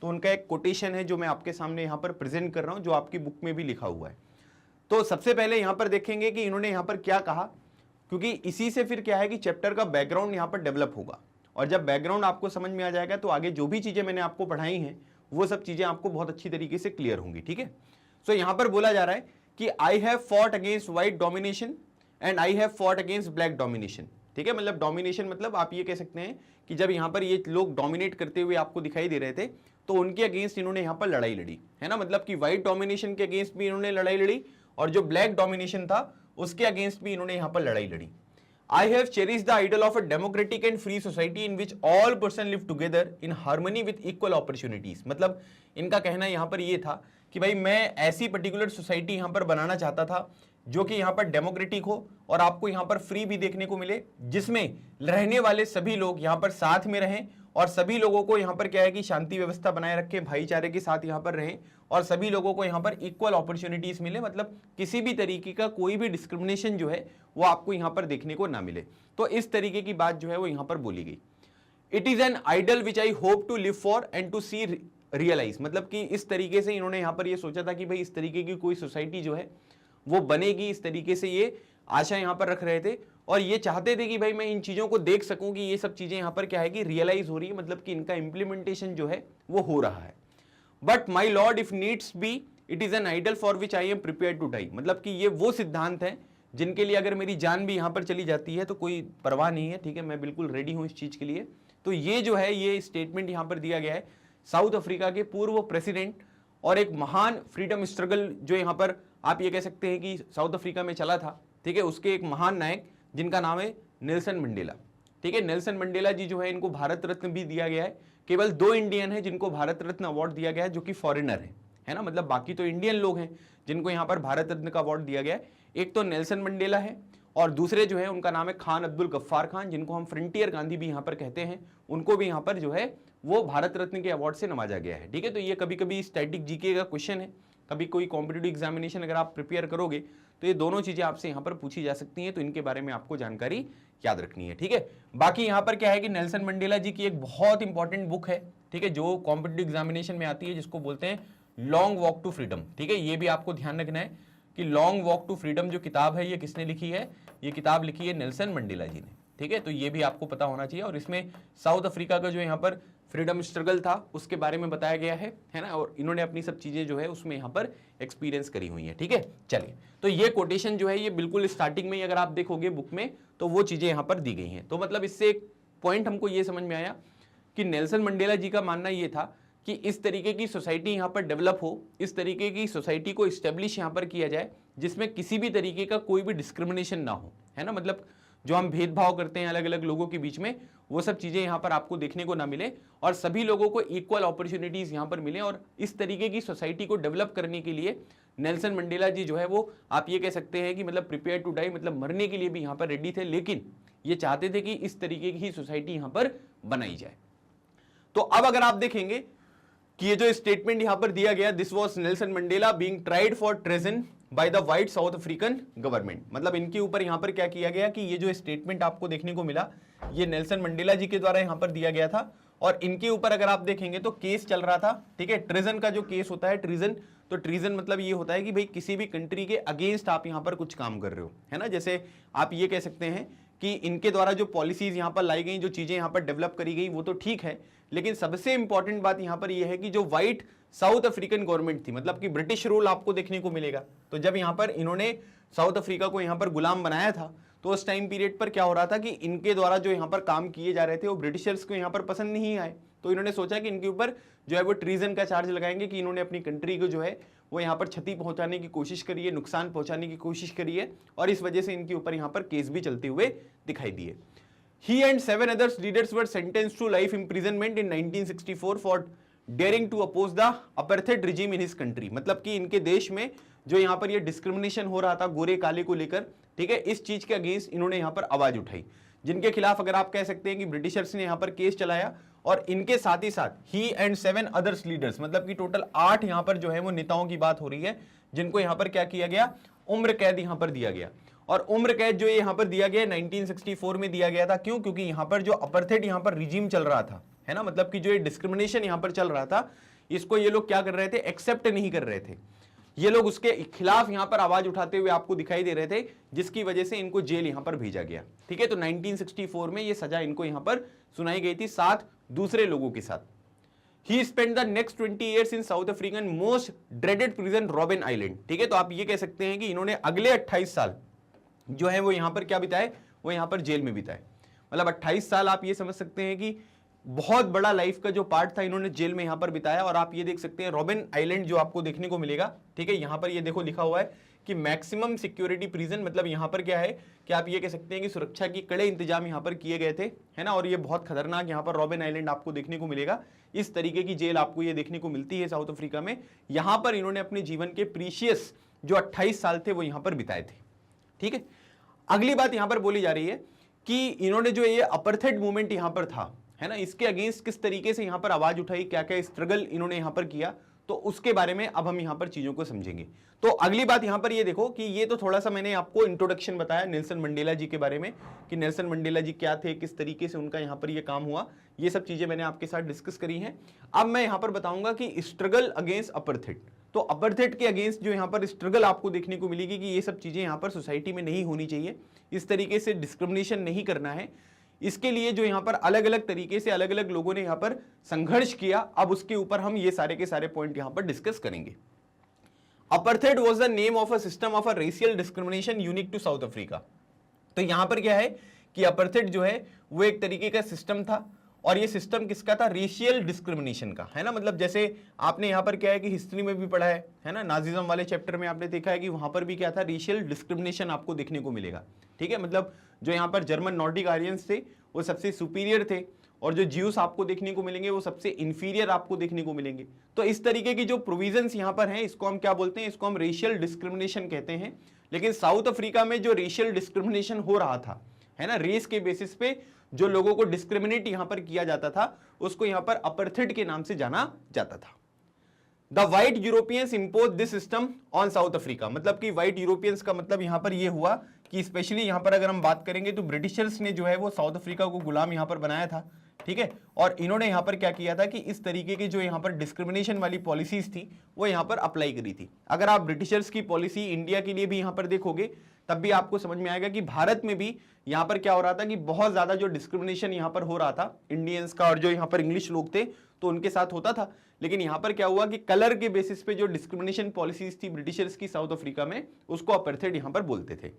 तो उनका एक कोटेशन है जो मैं आपके सामने यहां पर प्रेजेंट कर रहा हूं, जो आपकी बुक में भी लिखा हुआ है। तो सबसे पहले यहां पर देखेंगे कि इन्होंने यहां पर क्या कहा, क्योंकि इसी से फिर क्या है कि चैप्टर का बैकग्राउंड यहां पर डेवलप होगा, और जब बैकग्राउंड आपको समझ में आ जाएगा तो आगे जो भी चीजें मैंने आपको पढ़ाई हैं वो सब चीजें आपको बहुत अच्छी तरीके से क्लियर होंगी। ठीक है, सो यहां पर बोला जा रहा है कि I have fought against white domination and I have fought against black domination. ठीक है, मतलब डोमिनेशन मतलब आप ये कह सकते हैं कि जब यहां पर ये लोग डोमिनेट करते हुए आपको दिखाई दे रहे थे तो उनके अगेंस्ट इन्होंने यहां पर लड़ाई लड़ी, है ना, मतलब कि व्हाइट डोमिनेशन के अगेंस्ट भी इन्होंने लड़ाई लड़ी और जो ब्लैक डोमिनेशन था उसके अगेंस्ट भी इन्होंने यहां पर लड़ाई लड़ी। I have cherished the idol of a democratic and free society in which all persons live together in harmony with equal opportunities। मतलब इनका कहना यहां पर यह था कि भाई मैं ऐसी पर्टिकुलर सोसाइटी यहां पर बनाना चाहता था जो कि यहां पर डेमोक्रेटिक हो और आपको यहां पर फ्री भी देखने को मिले, जिसमें रहने वाले सभी लोग यहां पर साथ में रहें और सभी लोगों को यहां पर क्या है कि शांति व्यवस्था बनाए रखें, भाईचारे के साथ यहां पर रहें और सभी लोगों को यहां पर इक्वल अपॉर्चुनिटीज मिले, मतलब किसी भी तरीके का कोई भी डिस्क्रिमिनेशन जो है वो आपको यहां पर देखने को ना मिले। तो इस तरीके की बात जो है वो यहां पर बोली गई। It is an ideal which I hope to live for and to see realise, मतलब कि इस तरीके से इन्होंने यहां पर ये सोचा था कि भाई इस तरीके की कोई सोसाइटी जो है वो बनेगी, इस तरीके से ये आशा यहां पर रख रहे थे और ये चाहते थे कि भाई मैं इन चीजों को देख सकूं कि ये सब चीजें यहां पर क्या है कि रियलाइज हो रही है, मतलब कि इनका इंप्लीमेंटेशन जो है वो हो रहा है। But my lord if needs be it is an ideal for which I am prepare to die, मतलब कि ये वो सिद्धांत है जिनके लिए अगर मेरी जान भी यहां पर चली जाती है तो कोई परवाह नहीं है। ठीक है, मैं बिल्कुल रेडी हूं इस चीज के लिए। तो ये जो है ये स्टेटमेंट यहां पर दिया गया है साउथ अफ्रीका के पूर्व प्रेसिडेंट और एक महान फ्रीडम स्ट्रगल जो यहां पर आप ये कह सकते हैं कि साउथ अफ्रीका में चला था, ठीक है, उसके एक महान नायक जिनका नाम है नेल्सन मंडेला। ठीक है, नेल्सन मंडेला जी जो है इनको भारत रत्न भी दिया गया है। केवल 2 इंडियन है जिनको भारत रत्न अवार्ड दिया गया है जो कि फॉरेनर है ना, मतलब बाकी तो इंडियन लोग हैं जिनको यहां पर भारत रत्न का अवार्ड दिया गया है। एक तो नेल्सन मंडेला है और दूसरे जो है उनका नाम है खान अब्दुल गफ्फार खान, जिनको हम फ्रंटियर गांधी भी यहां पर कहते हैं, उनको भी यहां पर जो है वो भारत रत्न के अवार्ड से नवाजा गया है। ठीक है, तो ये कभी कभी स्टैटिक जीके का क्वेश्चन है, कभी कोई कॉम्पिटिटिव एग्जामिनेशन अगर आप प्रिपेयर करोगे तो ये दोनों चीजें आपसे यहां पर पूछी जा सकती हैं, तो इनके बारे में आपको जानकारी याद रखनी है। ठीक है, बाकी यहां पर क्या है कि नेल्सन मंडेला जी की एक बहुत इंपॉर्टेंट बुक है, ठीक है, जो कॉम्पिटिटिव एग्जामिनेशन में आती है, जिसको बोलते हैं लॉन्ग वॉक टू फ्रीडम। ठीक है, ये भी आपको ध्यान रखना है कि लॉन्ग वॉक टू फ्रीडम जो किताब है ये किसने लिखी है, ये किताब लिखी है नेल्सन मंडेला जी ने। ठीक है, तो ये भी आपको पता होना चाहिए और इसमें साउथ अफ्रीका का जो यहाँ पर फ्रीडम स्ट्रगल था उसके बारे में बताया गया है ना, और इन्होंने अपनी सब चीजें जो है उसमें यहाँ पर एक्सपीरियंस करी हुई है। ठीक है, चलिए, तो ये कोटेशन जो है ये बिल्कुल स्टार्टिंग में ही अगर आप देखोगे बुक में तो वो चीजें यहाँ पर दी गई हैं। तो मतलब इससे एक पॉइंट हमको ये समझ में आया कि नेल्सन मंडेला जी का मानना ये था कि इस तरीके की सोसाइटी यहाँ पर डेवलप हो, इस तरीके की सोसाइटी को इस्टेब्लिश यहाँ पर किया जाए जिसमें किसी भी तरीके का कोई भी डिस्क्रिमिनेशन ना हो, है ना, मतलब जो हम भेदभाव करते हैं अलग अलग लोगों के बीच में वो सब चीजें यहाँ पर आपको देखने को ना मिले और सभी लोगों को इक्वल अपॉर्चुनिटीज यहाँ पर मिले। और इस तरीके की सोसाइटी को डेवलप करने के लिए नेल्सन मंडेला जी जो है वो आप ये कह सकते हैं कि मतलब प्रिपेयर टू डाई, मतलब मरने के लिए भी यहाँ पर रेडी थे, लेकिन ये चाहते थे कि इस तरीके की सोसाइटी यहाँ पर बनाई जाए। तो अब अगर आप देखेंगे कि ये जो स्टेटमेंट यहां पर दिया गया, this was Nelson Mandela being tried for treason by the white south African government, मतलब इनके ऊपर यहां पर क्या किया गया कि ये जो स्टेटमेंट आपको देखने को मिला ये नेल्सन मंडेला जी के द्वारा यहां पर दिया गया था और इनके ऊपर अगर आप देखेंगे तो केस चल रहा था। ठीक है, ट्रेजन का जो केस होता है, ट्रीजन, तो ट्रीजन मतलब ये होता है कि भाई किसी भी कंट्री के अगेंस्ट आप यहां पर कुछ काम कर रहे हो, है ना, जैसे आप ये कह सकते हैं कि इनके द्वारा जो पॉलिसीज यहां पर लाई गई, जो चीजें यहां पर डेवलप करी गई वो तो ठीक है, लेकिन सबसे इंपॉर्टेंट बात यहां पर यह है कि जो व्हाइट साउथ अफ्रीकन गवर्नमेंट थी, मतलब कि ब्रिटिश रूल आपको देखने को मिलेगा। तो जब यहां पर इन्होंने साउथ अफ्रीका को यहां पर गुलाम बनाया था तो उस टाइम पीरियड पर क्या हो रहा था कि इनके द्वारा जो यहां पर काम किए जा रहे थे वो ब्रिटिशर्स को यहां पर पसंद नहीं आए, तो इन्होंने सोचा कि इनके ऊपर जो है वो ट्रीजन का चार्ज लगाएंगे कि इन्होंने अपनी कंट्री को जो है वो यहाँ पर क्षति पहुंचाने की कोशिश करी है, नुकसान पहुंचाने की कोशिश करी है और इस वजह से इनके ऊपर यहाँ पर केस भी चलते हुए दिखाई दिए। He and 7 other leaders were sentenced to life imprisonment in 1964 for daring to oppose the apartheid regime in his country, मतलब कि इनके देश में जो यहाँ पर ये डिस्क्रिमिनेशन हो रहा था गोरे काले को लेकर, ठीक है, इस चीज के अगेंस्ट इन्होंने यहाँ पर आवाज उठाई, जिनके खिलाफ अगर आप कह सकते हैं कि ब्रिटिशर्स ने यहाँ पर केस चलाया और इनके साथ ही साथ ही एंड 7 अदर्स लीडर्स, मतलब कि टोटल 8 यहाँ पर जो है वो नेताओं की बात हो रही है जिनको यहाँ पर क्या किया गया, उम्र कैद यहाँ पर दिया गया। और उम्र कैद जो यहाँ पर दिया गया 1964 में दिया गया था, क्यों, क्योंकि यहाँ पर जो अपार्थाइड यहाँ पर रिजीम चल रहा था, है ना, मतलब कि जो ये डिस्क्रिमिनेशन यहाँ पर चल रहा था इसको ये लोग क्या कर रहे थे, एक्सेप्ट नहीं कर रहे थे। ये लोग उसके खिलाफ यहां पर आवाज उठाते हुए आपको दिखाई दे रहे थे, जिसकी वजह से इनको जेल यहां पर भेजा गया। ठीक है, तो 1964 में ये सजा इनको यहां पर सुनाई गई थी 7 दूसरे लोगों के साथ। He spent the next 20 years in South African most dreaded prison Robben Island। ठीक है, तो आप ये कह सकते हैं कि इन्होंने अगले 28 साल जो है वो यहां पर क्या बिताए, वो यहां पर जेल में बिताए। मतलब 28 साल आप ये समझ सकते हैं कि बहुत बड़ा लाइफ का जो पार्ट था इन्होंने जेल में यहां पर बिताया। और आप ये देख सकते हैं रॉबिन आइलैंड जो आपको देखने को मिलेगा, ठीक है, यहां पर ये देखो लिखा हुआ है कि मैक्सिमम सिक्योरिटी प्रिजन। मतलब यहां पर क्या है कि आप ये कह सकते हैं कि सुरक्षा की कड़े इंतजाम यहां पर किए गए थे, है ना। और ये बहुत खतरनाक यहां पर रॉबिन आइलैंड आपको देखने को मिलेगा। इस तरीके की जेल आपको ये देखने को मिलती है साउथ अफ्रीका में। यहां पर इन्होंने अपने जीवन के प्रीशियस जो 28 साल थे वो यहां पर बिताए थे। ठीक है, अगली बात यहां पर बोली जा रही है कि इन्होंने जो ये अपार्थाइड मूवमेंट यहां पर था, है ना, इसके अगेंस्ट किस तरीके से यहां पर आवाज उठाई, क्या क्या स्ट्रगल इन्होंने यहां पर किया, तो उसके बारे में अब हम यहां पर चीजों को समझेंगे। तो अगली बात यहां पर ये देखो कि ये तो थोड़ा सा मैंने आपको इंट्रोडक्शन बताया नेल्सन मंडेला जी के बारे में कि नेल्सन मंडेला जी क्या थे, किस तरीके से उनका यहां पर ये काम हुआ, ये सब चीजें मैंने आपके साथ डिस्कस करी हैं। अब मैं यहां पर बताऊंगा कि स्ट्रगल अगेंस्ट अपार्थाइड। तो अपार्थाइड के अगेंस्ट जो यहां पर स्ट्रगल आपको देखने को मिलेगी कि ये सब चीजें यहां पर सोसाइटी में नहीं होनी चाहिए, इस तरीके से डिस्क्रिमिनेशन नहीं करना है। इसके लिए जो यहां पर अलग अलग तरीके से अलग अलग लोगों ने यहां पर संघर्ष किया, अब उसके ऊपर हम ये सारे के सारे पॉइंट यहां पर डिस्कस करेंगे। Apartheid was the name of a system of a racial discrimination unique to South Africa. तो यहां पर क्या है कि अपार्थाइड जो है वो एक तरीके का सिस्टम था, और ये सिस्टम किसका था, रेशियल डिस्क्रिमिनेशन का, है ना। मतलब जैसे आपने यहां पर क्या है कि हिस्ट्री में भी पढ़ा है ना, नाजिज्म वाले चैप्टर में आपने देखा है कि वहां पर भी क्या था, रेशियल डिस्क्रिमिनेशन आपको देखने को मिलेगा। ठीक है, मतलब जो यहां पर जर्मन नॉर्डिक आर्यंस थे वो सबसे सुपीरियर थे, और जो ज्यूस आपको देखने को मिलेंगे वो सबसे इंफीरियर आपको देखने को मिलेंगे। तो इस तरीके की जो प्रोविजंस यहां पर हैं, इसको हम क्या बोलते हैं, इसको हम रेशियल डिस्क्रिमिनेशन कहते हैं। लेकिन साउथ अफ्रीका में जो रेशियल डिस्क्रिमिनेशन हो रहा था, है ना, रेस के बेसिस पे जो लोगों को डिस्क्रिमिनेट यहां पर किया जाता था, उसको यहां पर अपार्थाइड के नाम से जाना जाता था। The white Europeans impose this system on south Africa. मतलब कि व्हाइट यूरोपियंस का मतलब यहां पर यह हुआ कि स्पेशली यहां पर अगर हम बात करेंगे तो ब्रिटिशर्स ने जो है वो साउथ अफ्रीका को गुलाम यहां पर बनाया था। ठीक है, और इन्होंने यहां पर क्या किया था कि इस तरीके की जो यहां पर डिस्क्रिमिनेशन वाली पॉलिसीज थी वो यहां पर अप्लाई करी थी। अगर आप ब्रिटिशर्स की पॉलिसी इंडिया के लिए भी यहां पर देखोगे तब भी आपको समझ में आएगा कि भारत में भी यहां पर क्या हो रहा था कि बहुत ज्यादा जो डिस्क्रिमिनेशन यहां पर हो रहा था इंडियंस का, और जो यहां पर इंग्लिश लोग थे तो उनके साथ होता था। लेकिन यहां पर क्या हुआ कि कलर के बेसिस पे जो डिस्क्रिमिनेशन पॉलिसीज थी ब्रिटिशर्स की साउथ अफ्रीका में, उसको अपार्थाइड यहां पर बोलते थे।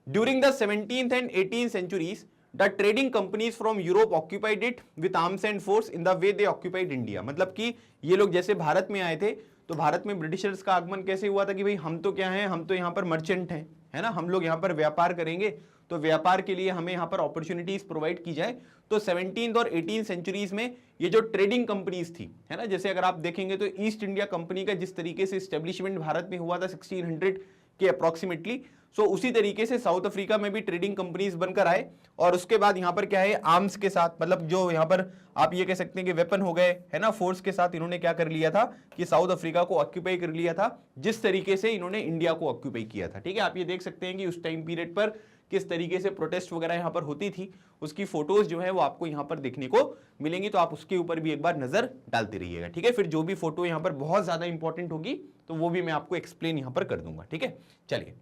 During the 17th and 18th centuries, the trading companies from Europe occupied it with arms and force in the way they occupied India। मतलब कि ये लोग जैसे भारत में आए थे तो भारत में ब्रिटिशर्स का आगमन कैसे हुआ था कि भाई हम तो क्या हैं, हम तो यहाँ पर मर्चेंट हैं, है ना, हम लोग यहाँ पर व्यापार करेंगे, तो व्यापार के लिए हमें यहाँ पर अपॉर्चुनिटीज प्रोवाइड की जाए। तो 17th और 18th सेंचुरीज में ये जो ट्रेडिंग कंपनीज थी, है ना, जैसे अगर आप देखेंगे तो ईस्ट इंडिया कंपनी का जिस तरीके से एस्टेब्लिशमेंट भारत में हुआ था 1600 के अप्रोक्सीमेटली, सो उसी तरीके से साउथ अफ्रीका में भी ट्रेडिंग कंपनीज बनकर आए। और उसके बाद यहाँ पर क्या है, आर्म्स के साथ, मतलब जो यहाँ पर आप ये कह सकते हैं कि वेपन हो गए, है ना, फोर्स के साथ इन्होंने क्या कर लिया था कि साउथ अफ्रीका को ऑक्यूपाई कर लिया था, जिस तरीके से इन्होंने इंडिया को ऑक्यूपाई किया था। ठीक है, आप ये देख सकते हैं कि उस टाइम पीरियड पर किस तरीके से प्रोटेस्ट वगैरह यहाँ पर होती थी, उसकी फोटोज जो है वो आपको यहाँ पर देखने को मिलेंगी। तो आप उसके ऊपर भी एक बार नजर डालते रहिएगा। ठीक है, फिर जो भी फोटो यहाँ पर बहुत ज्यादा इंपॉर्टेंट होगी तो वो भी मैं आपको एक्सप्लेन यहाँ पर कर दूंगा। ठीक है, चलिए,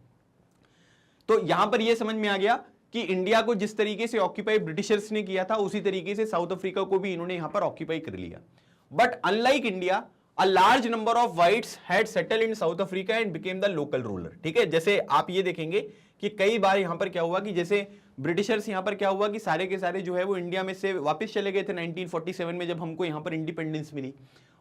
तो यहां पर यह समझ में आ गया कि इंडिया को जिस तरीके से ऑक्यूपाई ब्रिटिशर्स ने किया था उसी तरीके से साउथ अफ्रीका को भी इन्होंने यहां पर ऑक्यूपाई कर लिया। But unlike India, a large number of whites had settled in south Africa and became the local ruler. ठीक है, जैसे आप ये देखेंगे कि कई बार यहां पर क्या हुआ कि जैसे ब्रिटिशर्स यहां पर क्या हुआ कि सारे के सारे जो है वो इंडिया में से वापस चले गए थे 1947 में जब हमको यहां पर इंडिपेंडेंस मिली।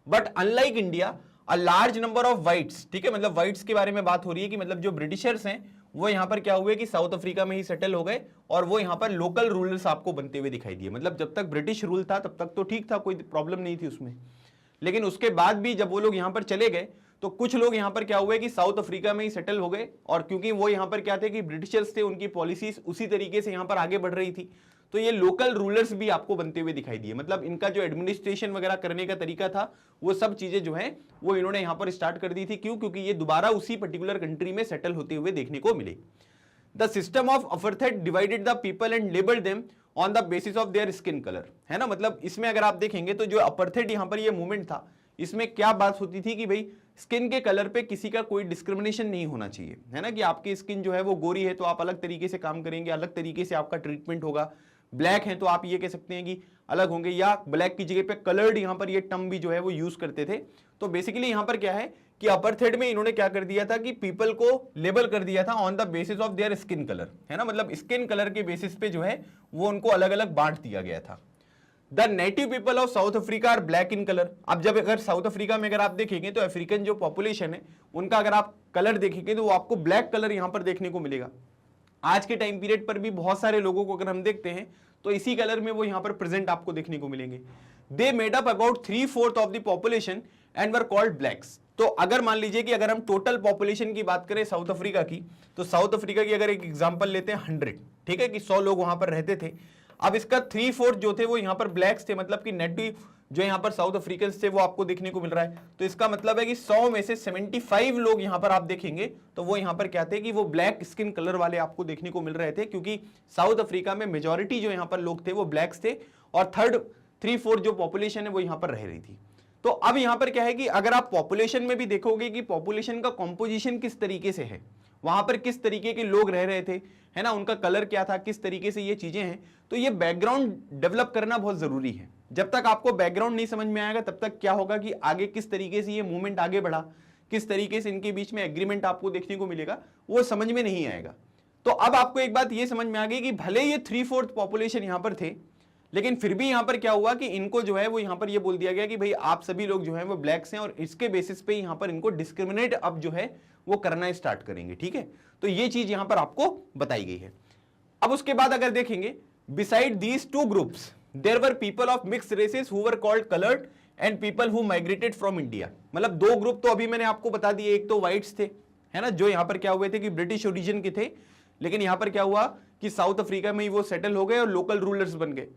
But unlike India, a large number of whites, ठीक है, मतलब व्हाइट्स के बारे में बात हो रही है कि मतलब जो ब्रिटिशर्स हैं वो यहां पर क्या हुए कि साउथ अफ्रीका में ही सेटल हो गए, और वो यहां पर लोकल रूलर्स आपको बनते हुए दिखाई दिए। मतलब जब तक ब्रिटिश रूल था तब तक तो ठीक था, कोई प्रॉब्लम नहीं थी उसमें, लेकिन उसके बाद भी जब वो लोग यहां पर चले गए तो कुछ लोग यहां पर क्या हुए कि साउथ अफ्रीका में ही सेटल हो गए। और क्योंकि वो यहां पर क्या थे कि ब्रिटिशर्स थे, उनकी पॉलिसीज उसी तरीके से यहां पर आगे बढ़ रही थी, तो ये लोकल रूलर्स भी आपको बनते हुए दिखाई दिए। मतलब इनका जो एडमिनिस्ट्रेशन वगैरह करने का तरीका था वो सब चीजें जो है वो इन्होंने यहां पर स्टार्ट कर दी थी। क्यों? क्योंकि ये दोबारा उसी पर्टिकुलर कंट्री में सेटल होते हुए देखने को मिले। The system of apartheid divided the people and labelled them on the basis of their skin colour, है ना। मतलब इसमें अगर आप देखेंगे तो जो अपार्थाइड यहां पर ये मूवमेंट था इसमें क्या बात होती थी कि भाई स्किन के कलर पे किसी का कोई डिस्क्रिमिनेशन नहीं होना चाहिए, है ना, कि आपकी स्किन जो है वो गोरी है तो आप अलग तरीके से काम करेंगे, अलग तरीके से आपका ट्रीटमेंट होगा, ब्लैक है तो आप ये कह सकते हैं कि अलग होंगे, या ब्लैक की जगह पे कलर्ड यहां पर ये टर्म भी जो है वो यूज करते थे। तो बेसिकली यहां पर क्या है कि अपार्थाइड में इन्होंने क्या कर दिया था कि पीपल को लेबल कर दिया था on the basis of their skin colour, है ना, मतलब स्किन कलर के बेसिस पे जो है वो उनको अलग अलग बांट दिया गया था। The native people of South Africa are black in colour. अब जब अगर साउथ अफ्रीका में अगर आप देखेंगे तो अफ्रीकन जो पॉपुलेशन है उनका अगर आप कलर देखेंगे तो वो आपको ब्लैक कलर यहां पर देखने को मिलेगा। आज के टाइम पीरियड पर भी बहुत सारे लोगों को अगर हम देखते हैं तो इसी कलर में वो यहां पर प्रेजेंट आपको देखने को मिलेंगे। They made up about 3/4 of the population and were called blacks. तो अगर मान लीजिए कि अगर हम टोटल पॉपुलेशन की बात करें साउथ अफ्रीका की, तो साउथ अफ्रीका की अगर एक एग्जांपल लेते हैं 100, ठीक है, कि 100 लोग वहां पर रहते थे। अब इसका 3/4 जो थे वो यहां पर ब्लैक्स थे, मतलब कि नेटिव जो यहां पर साउथ अफ्रीकन थे वो आपको देखने को मिल रहा है। तो इसका मतलब है कि 100 में से 75 लोग यहां पर आप देखेंगे तो वो यहां पर क्या थे कि वो ब्लैक स्किन कलर वाले आपको देखने को मिल रहे थे, क्योंकि साउथ अफ्रीका में मेजॉरिटी जो यहां पर लोग थे वो ब्लैक्स थे और 3/4 जो पॉपुलेशन है वो यहां पर रह रही थी। तो अब यहां पर क्या है कि अगर आप पॉपुलेशन में भी देखोगे कि पॉपुलेशन का कॉम्पोजिशन किस तरीके से है, वहां पर किस तरीके के लोग रह रहे थे, है ना, उनका कलर क्या था, किस तरीके से ये चीजें हैं, तो ये बैकग्राउंड डेवलप करना बहुत जरूरी है। जब तक आपको बैकग्राउंड नहीं समझ में आएगा तब तक क्या होगा कि आगे किस तरीके से ये मूवमेंट आगे बढ़ा, किस तरीके से इनके बीच में एग्रीमेंट आपको देखने को मिलेगा, वो समझ में नहीं आएगा। तो अब आपको एक बात ये समझ में आ गई कि भले ये 3/4 पॉपुलेशन यहां पर थे, लेकिन फिर भी यहां पर क्या हुआ कि इनको जो है वो यहां पर ये बोल दिया गया कि भाई आप सभी लोग जो है वो ब्लैक्स हैं और इसके बेसिस पे यहां पर इनको डिस्क्रिमिनेट अब जो है वो करना स्टार्ट करेंगे, ठीक है। तो ये चीज यहां पर आपको बताई गई है। अब उसके बाद अगर देखेंगे, besides these two groups there were people of mixed races who were called coloured and people who migrated from India. मतलब दो ग्रुप तो अभी मैंने आपको बता दिए, एक तो व्हाइट्स थे, है ना, जो यहां पर क्या हुए थे कि ब्रिटिश ओरिजिन के थे, लेकिन यहां पर क्या हुआ कि साउथ अफ्रीका में ही वो सेटल हो गए और लोकल रूलर्स बन गए।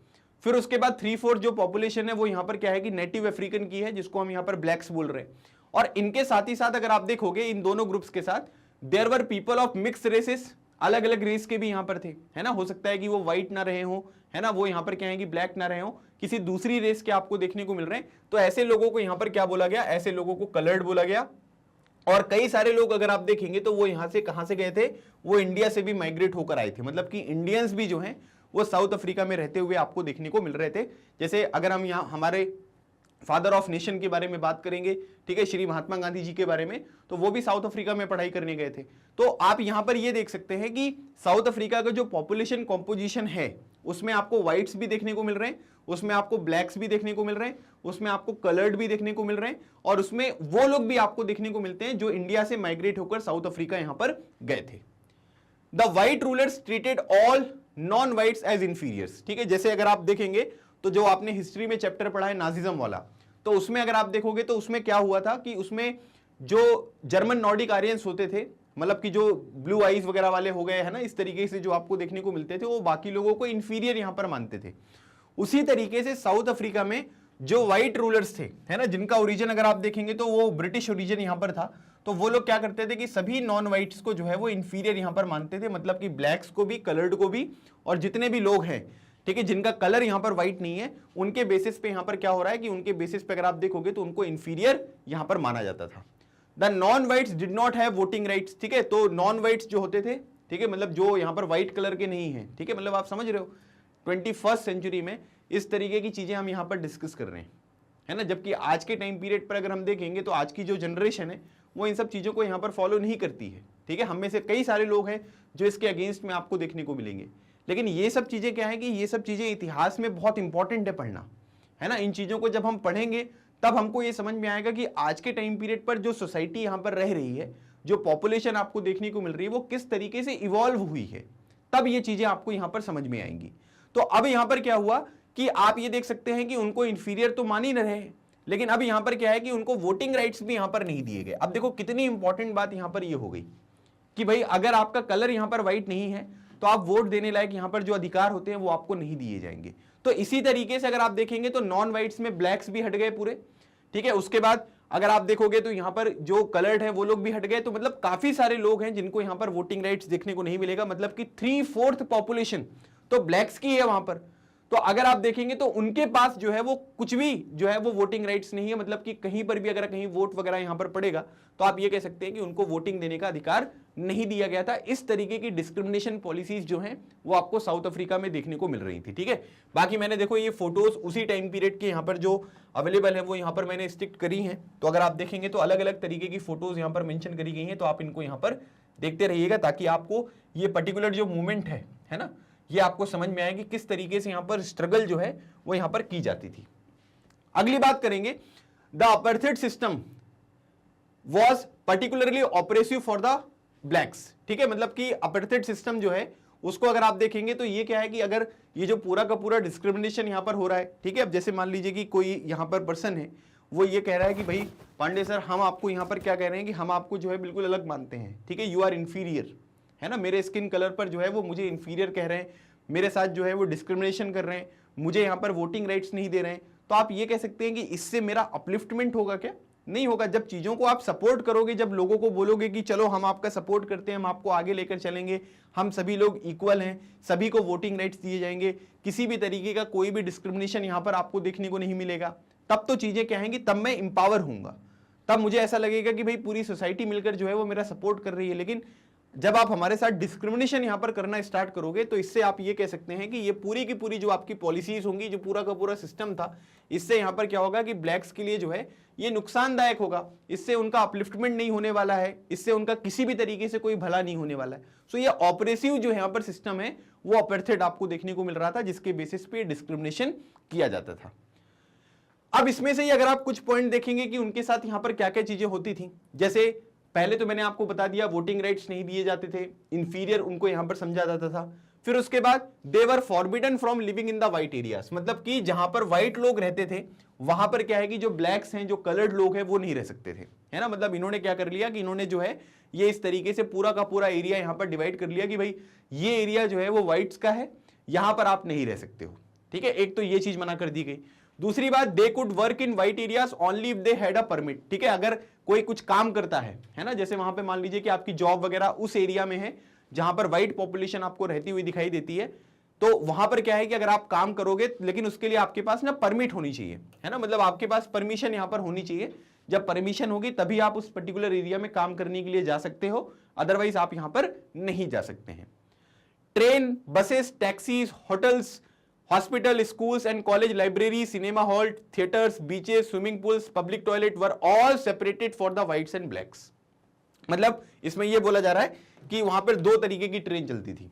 फिर उसके बाद 3/4 जो पॉपुलेशन है वो यहां पर क्या है कि नेटिव अफ्रीकन की है, जिसको हम यहां पर ब्लैक्स बोल रहे हैं। और इनके साथ ही साथ अगर आप देखोगे इन दोनों ग्रुप्स के साथ there were people of mixed races, अलग अलग रेस के भी यहां पर थे, है ना, हो सकता है कि वो व्हाइट ना रहे हो, है ना, वो यहां पर क्या है कि ब्लैक ना रहे हो, किसी दूसरी रेस के आपको देखने को मिल रहे हैं। तो ऐसे लोगों को यहां पर क्या बोला गया, ऐसे लोगों को कलर्ड बोला गया। और कई सारे लोग अगर आप देखेंगे तो वो यहां से कहां से गए थे, वो इंडिया से भी माइग्रेट होकर आए थे, मतलब कि इंडियंस भी जो हैं वो साउथ अफ्रीका में रहते हुए आपको देखने को मिल रहे थे। जैसे अगर हम यहाँ हमारे फादर ऑफ नेशन के बारे में बात करेंगे, ठीक है, श्री महात्मा गांधी जी के बारे में, तो वो भी साउथ अफ्रीका में पढ़ाई करने गए थे। तो आप यहां पर ये देख सकते हैं कि साउथ अफ्रीका का जो पॉपुलेशन कॉम्पोजिशन है उसमें आपको व्हाइट्स भी देखने को मिल रहे हैं, उसमें आपको ब्लैक्स भी देखने को मिल रहे हैं, उसमें आपको कलर्ड भी देखने को मिल रहे हैं, और उसमें वो लोग भी आपको देखने को मिलते हैं जो इंडिया से माइग्रेट होकर साउथ अफ्रीका यहां पर गए थे। The white rulers treated all non whites as inferiors, ठीक है। जैसे अगर आप देखेंगे तो जो आपने हिस्ट्री में चैप्टर पढ़ा है नाजिज्म वाला, तो उसमें अगर आप देखोगे तो उसमें क्या हुआ था कि उसमें जो जर्मन नॉर्डिक आर्यंस होते थे, मतलब कि जो ब्लू आईज वगैरह वाले हो गए, है ना, इस तरीके से जो आपको देखने को मिलते थे, वो बाकी लोगों को इंफीरियर यहां पर मानते थे। उसी तरीके से साउथ अफ्रीका में जो व्हाइट रूलर्स थे, है ना, जिनका ओरिजिन अगर आप देखेंगे तो वो ब्रिटिश ओरिजिन यहां पर था, तो वो लोग क्या करते थे कि सभी नॉन व्हाइट्स को जो है वो इंफीरियर यहां पर मानते थे, मतलब कि ब्लैक्स को भी, कलर्ड को भी, और जितने भी लोग हैं, ठीक है, जिनका कलर यहां पर व्हाइट नहीं है, उनके बेसिस पे यहां पर क्या हो रहा है कि उनके बेसिस पे अगर आप देखोगे तो उनको इंफीरियर यहां पर माना जाता था। The non whites did not have voting rights, ठीक है। तो नॉन व्हाइट्स जो होते थे, ठीक है, मतलब जो यहां पर व्हाइट कलर के नहीं है, ठीक है, मतलब आप समझ रहे हो 21st सेंचुरी में इस तरीके की चीजें हम यहां पर डिस्कस कर रहे हैं, है ना। जबकि आज के टाइम पीरियड पर अगर हम देखेंगे तो आज की जो जनरेशन है वो इन सब चीजों को यहां पर फॉलो नहीं करती है, ठीक है। हम में से कई सारे लोग हैं जो इसके अगेंस्ट में आपको देखने को मिलेंगे, लेकिन ये सब चीजें क्या है कि ये सब चीजें इतिहास में बहुत इंपॉर्टेंट है पढ़ना, है ना। इन चीजों को जब हम पढ़ेंगे तब हमको ये समझ में आएगा कि आज के टाइम पीरियड पर जो सोसाइटी यहां पर रह रही है, जो पॉपुलेशन आपको देखने को मिल रही है, वो किस तरीके से इवॉल्व हुई है, तब ये चीजें आपको यहां पर समझ में आएंगी। तो अब यहां पर क्या हुआ कि आप ये देख सकते हैं कि उनको इंफीरियर तो मान ही न रहे, लेकिन अब यहां पर क्या है कि उनको वोटिंग राइट्स भी यहां पर नहीं दिए गए। अब देखो कितनी इंपॉर्टेंट बात यहां पर ये हो गई कि भाई अगर आपका कलर यहां पर व्हाइट नहीं है तो आप वोट देने लायक यहां पर जो अधिकार होते हैं वो आपको नहीं दिए जाएंगे। तो इसी तरीके से अगर आप देखेंगे तो नॉन व्हाइट्स में ब्लैक्स भी हट गए पूरे, ठीक है। उसके बाद अगर आप देखोगे तो यहां पर जो कलर्ड है वो लोग भी हट गए। तो मतलब काफी सारे लोग हैं जिनको यहां पर वोटिंग राइट्स देखने को नहीं मिलेगा, मतलब कि 3/4 पॉपुलेशन तो ब्लैक्स की है वहां पर। तो अगर आप देखेंगे तो उनके पास जो है वो कुछ भी जो है वो वोटिंग राइट्स नहीं है, मतलब कि कहीं पर भी अगर कहीं वोट वगैरह यहां पर पड़ेगा तो आप ये कह सकते हैं कि उनको वोटिंग देने का अधिकार नहीं दिया गया था। इस तरीके की डिस्क्रिमिनेशन पॉलिसीज जो हैं वो आपको साउथ अफ्रीका में देखने को मिल रही थी, ठीक है। बाकी मैंने देखो ये फोटोज उसी टाइम पीरियड के यहां पर जो अवेलेबल है वो यहां पर मैंने स्टिक करी हैं, तो अगर आप देखेंगे तो अलग अलग तरीके की फोटोज यहां पर मेंशन करी गई हैं, तो आप इनको यहां पर देखते रहिएगा ताकि आपको ये पर्टिकुलर जो मूवमेंट है ना, ये आपको समझ में आए कि किस तरीके से यहां पर स्ट्रगल जो है वो यहां पर की जाती थी। अगली बात करेंगे, the apartheid system was particularly oppressive for the blacks, ठीक है। मतलब कि अपार्थाइड सिस्टम जो है उसको अगर आप देखेंगे तो ये क्या है कि अगर ये जो पूरा का पूरा डिस्क्रिमिनेशन यहां पर हो रहा है, ठीक है। अब जैसे मान लीजिए कि कोई यहां पर पर्सन है, वो ये कह रहा है कि भाई पांडे सर हम आपको यहां पर क्या कह रहे हैं कि हम आपको जो है बिल्कुल अलग मानते हैं, ठीक है, यू आर इंफीरियर, है ना, मेरे स्किन कलर पर जो है वो मुझे इंफीरियर कह रहे हैं, मेरे साथ जो है वो डिस्क्रिमिनेशन कर रहे हैं, मुझे यहाँ पर वोटिंग राइट्स नहीं दे रहे हैं, तो आप ये कह सकते हैं कि इससे मेरा अपलिफ्टमेंट होगा क्या? नहीं होगा। जब चीजों को आप सपोर्ट करोगे, जब लोगों को बोलोगे कि चलो हम आपका सपोर्ट करते हैं, हम आपको आगे लेकर चलेंगे, हम सभी लोग इक्वल हैं, सभी को वोटिंग राइट्स दिए जाएंगे, किसी भी तरीके का कोई भी डिस्क्रिमिनेशन यहाँ पर आपको देखने को नहीं मिलेगा, तब तो चीजें क्या हैं, तब मैं इंपावर हूंगा, तब मुझे ऐसा लगेगा कि भाई पूरी सोसाइटी मिलकर जो है वो मेरा सपोर्ट कर रही है। लेकिन जब आप हमारे साथ डिस्क्रिमिनेशन यहां पर करना स्टार्ट करोगे तो इससे आप ये कह सकते हैं कि ये पूरी की पूरी जो आपकी पॉलिसीज होंगी, जो पूरा का पूरा सिस्टम था, इससे यहां पर क्या होगा कि ब्लैक्स के लिए जो है ये नुकसानदायक होगा, इससे उनका अपलिफ्टमेंट नहीं होने वाला है, इससे उनका किसी भी तरीके से कोई भला नहीं होने वाला है। सो ये ऑपरेसिव जो यहां पर सिस्टम है वो अपार्थाइड आपको देखने को मिल रहा था, जिसके बेसिस पे डिस्क्रिमिनेशन किया जाता था। अब इसमें से ही अगर आप कुछ पॉइंट देखेंगे कि उनके साथ यहां पर क्या क्या चीजें होती थी, जैसे पहले तो मैंने आपको बता दिया वोटिंग राइट्स नहीं दिए जाते थे, इंफीरियर उनको यहां पर समझा जाता था। फिर उसके बाद they were forbidden from living in the white areas, मतलब कि जहां पर व्हाइट लोग रहते थे वहां पर क्या है कि जो ब्लैक्स हैं, जो कलर्ड लोग हैं, वो नहीं रह सकते थे, है ना। मतलब इन्होंने क्या कर लिया कि इन्होंने जो है ये इस तरीके से पूरा का पूरा एरिया यहां पर डिवाइड कर लिया कि भाई ये एरिया जो है वो व्हाइट्स का है, यहां पर आप नहीं रह सकते हो, ठीक है। एक तो ये चीज मना कर दी गई। दूसरी बात, they could work in white areas only if they had a permit, ठीक है। अगर कोई कुछ काम करता है ना, जैसे वहां पे मान लीजिए कि आपकी जॉब वगैरह उस एरिया में है जहां पर व्हाइट पॉपुलेशन आपको रहती हुई दिखाई देती है, तो वहां पर क्या है कि अगर आप काम करोगे लेकिन उसके लिए आपके पास ना परमिट होनी चाहिए, है ना, मतलब आपके पास परमिशन यहां पर होनी चाहिए। जब परमिशन होगी तभी आप उस पर्टिकुलर एरिया में काम करने के लिए जा सकते हो, अदरवाइज आप यहां पर नहीं जा सकते हैं। Train, buses, taxis, hotels, hospital, schools and college, library, cinema hall, theatres, beaches, swimming pools, public toilet were all separated for the whites and blacks. मतलब इसमें यह बोला जा रहा है कि वहां पर दो तरीके की ट्रेन चलती थी,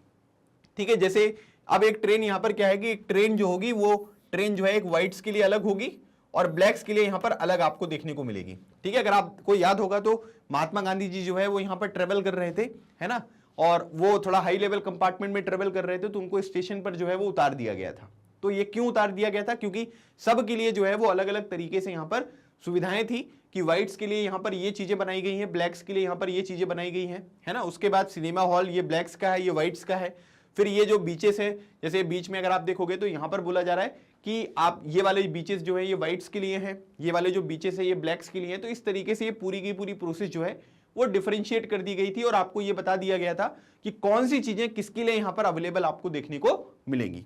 ठीक है। जैसे अब एक ट्रेन यहां पर क्या है कि एक ट्रेन जो होगी वो ट्रेन जो है एक व्हाइट्स के लिए अलग होगी और ब्लैक्स के लिए यहां पर अलग आपको देखने को मिलेगी, ठीक है। अगर आपको याद होगा तो महात्मा गांधी जी जो है वो यहां पर ट्रेवल कर रहे थे, है ना, और वो थोड़ा हाई लेवल कंपार्टमेंट में ट्रेवल कर रहे थे, तो उनको स्टेशन पर जो है वो उतार दिया गया था। तो ये क्यों उतार दिया गया था? क्योंकि सब के लिए जो है वो अलग अलग तरीके से यहां पर सुविधाएं थी कि व्हाइट्स के लिए यहां पर ये चीजें बनाई गई हैं, ब्लैक्स के लिए यहां पर ये चीजें बनाई गई हैं, है ना। उसके बाद सिनेमा हॉल ये ब्लैक्स का है, ये व्हाइट्स का है। फिर ये जो बीचेस है, जैसे बीच में अगर आप देखोगे तो यहां पर बोला जा रहा है कि आप ये वाले बीचेस जो है ये व्हाइट्स के लिए हैं, ये वाले जो बीचेस है ये ब्लैक्स के लिए हैं। तो इस तरीके से ये पूरी की पूरी प्रोसेस जो है वो डिफरेंशिएट कर दी गई थी और आपको ये बता दिया गया था कि कौन सी चीजें किसके लिए यहां पर अवेलेबल आपको देखने को मिलेंगी।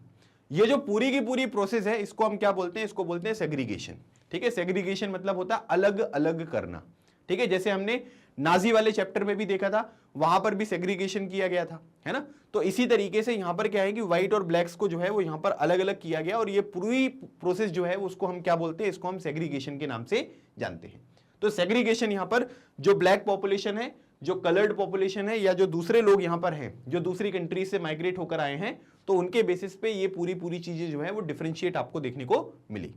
ये जो पूरी की पूरी प्रोसेस है इसको हम क्या बोलते हैं? इसको बोलते हैं सेग्रीगेशन, ठीक है। सेग्रीगेशन मतलब होता है अलग अलग करना, ठीक है। जैसे हमने नाजी वाले चैप्टर में भी देखा था, वहां पर भी सेग्रीगेशन किया गया था, है ना। तो इसी तरीके से यहां पर क्या है कि व्हाइट और ब्लैक्स को जो है वो यहां पर अलग अलग किया गया और ये पूरी प्रोसेस जो है उसको हम क्या बोलते हैं? इसको हम सेग्रीगेशन के नाम से जानते हैं। तो सेग्रीगेशन यहां पर जो ब्लैक पॉपुलेशन है, जो कलर्ड पॉपुलेशन है, या जो दूसरे लोग यहां पर हैं जो दूसरी कंट्री से माइग्रेट होकर आए हैं, तो उनके बेसिस पे ये पूरी चीजें जो है वो डिफरेंशिएट आपको देखने को मिली।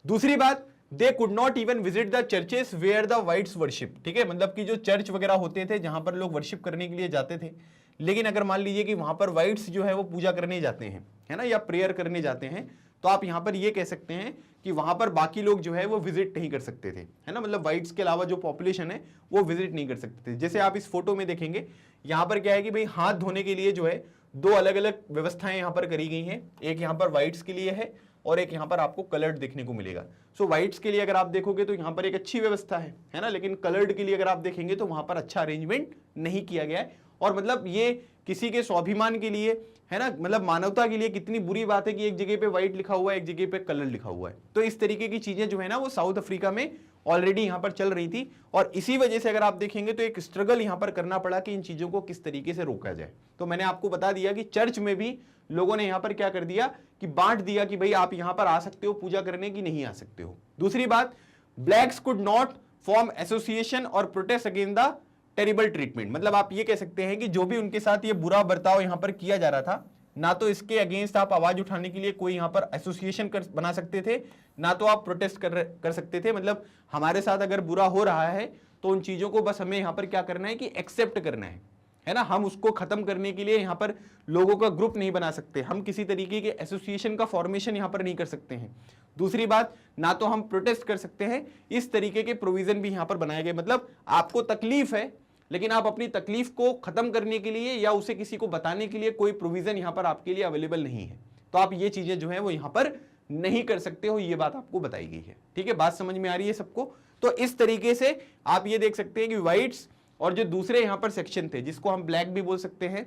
दूसरी बात, they could not even visit the churches where the whites worship, ठीक है। मतलब कि जो चर्च वगैरह होते थे जहां पर लोग वर्शिप करने के लिए जाते थे, लेकिन अगर मान लीजिए कि वहां पर व्हाइट्स जो है वो पूजा करने जाते हैं, है ना, या प्रेयर करने जाते हैं, तो आप यहां पर ये कह सकते हैं कि वहां पर बाकी लोग जो है वो विजिट नहीं कर सकते थे, है ना। मतलब व्हाइट्स के अलावा जो पॉपुलेशन है वो विजिट नहीं कर सकते थे। जैसे आप इस फोटो में देखेंगे, यहां पर क्या है कि भाई हाथ धोने के लिए जो है दो अलग अलग व्यवस्थाएं यहां पर करी गई हैं। एक यहां पर व्हाइट्स के लिए है और एक यहां पर आपको कलर्ड देखने को मिलेगा। सो व्हाइट्स के लिए अगर आप देखोगे तो यहां पर एक अच्छी व्यवस्था है ना, लेकिन कलर्ड के लिए अगर आप देखेंगे तो वहां पर अच्छा अरेंजमेंट नहीं किया गया है। और मतलब ये किसी के स्वाभिमान के लिए, है ना, मतलब मानवता के लिए कितनी बुरी बात है कि एक जगह पे व्हाइट लिखा हुआ है, एक जगह पे कलर लिखा हुआ है। तो इस तरीके की चीजें जो है ना वो साउथ अफ्रीका में ऑलरेडी यहां पर चल रही थी, और इसी वजह से अगर आप देखेंगे तो एक स्ट्रगल यहां पर करना पड़ा कि इन चीजों को किस तरीके से रोका जाए। तो मैंने आपको बता दिया कि चर्च में भी लोगों ने यहां पर क्या कर दिया कि बांट दिया कि भाई आप यहां पर आ सकते हो पूजा करने की, नहीं आ सकते हो। दूसरी बात, blacks could not form association और protest against the terrible treatment, मतलब आप ये कह सकते हैं कि जो भी उनके साथ ये बुरा बर्ताव यहां पर किया जा रहा था, ना तो इसके अगेंस्ट आप आवाज उठाने के लिए कोई यहां पर एसोसिएशन बना सकते थे, ना तो आप प्रोटेस्ट कर सकते थे। मतलब हमारे साथ अगर बुरा हो रहा है तो उन चीजों को बस हमें यहां पर क्या करना है कि एक्सेप्ट करना है ना, हम उसको खत्म करने के लिए यहां पर लोगों का ग्रुप नहीं बना सकते, हम किसी तरीके के एसोसिएशन का फॉर्मेशन यहां पर नहीं कर सकते हैं। दूसरी बात, ना तो हम प्रोटेस्ट कर सकते हैं, इस तरीके के प्रोविजन भी यहां पर बनाए गए। मतलब आपको तकलीफ है लेकिन आप अपनी तकलीफ को खत्म करने के लिए या उसे किसी को बताने के लिए कोई प्रोविजन यहां पर आपके लिए अवेलेबल नहीं है, तो आप ये चीजें जो है वो यहां पर नहीं कर सकते हो, ये बात आपको बताई गई है। ठीक है, बात समझ में आ रही है सबको? तो इस तरीके से आप ये देख सकते हैं कि व्हाइट्स और जो दूसरे यहां पर सेक्शन थे जिसको हम ब्लैक भी बोल सकते हैं,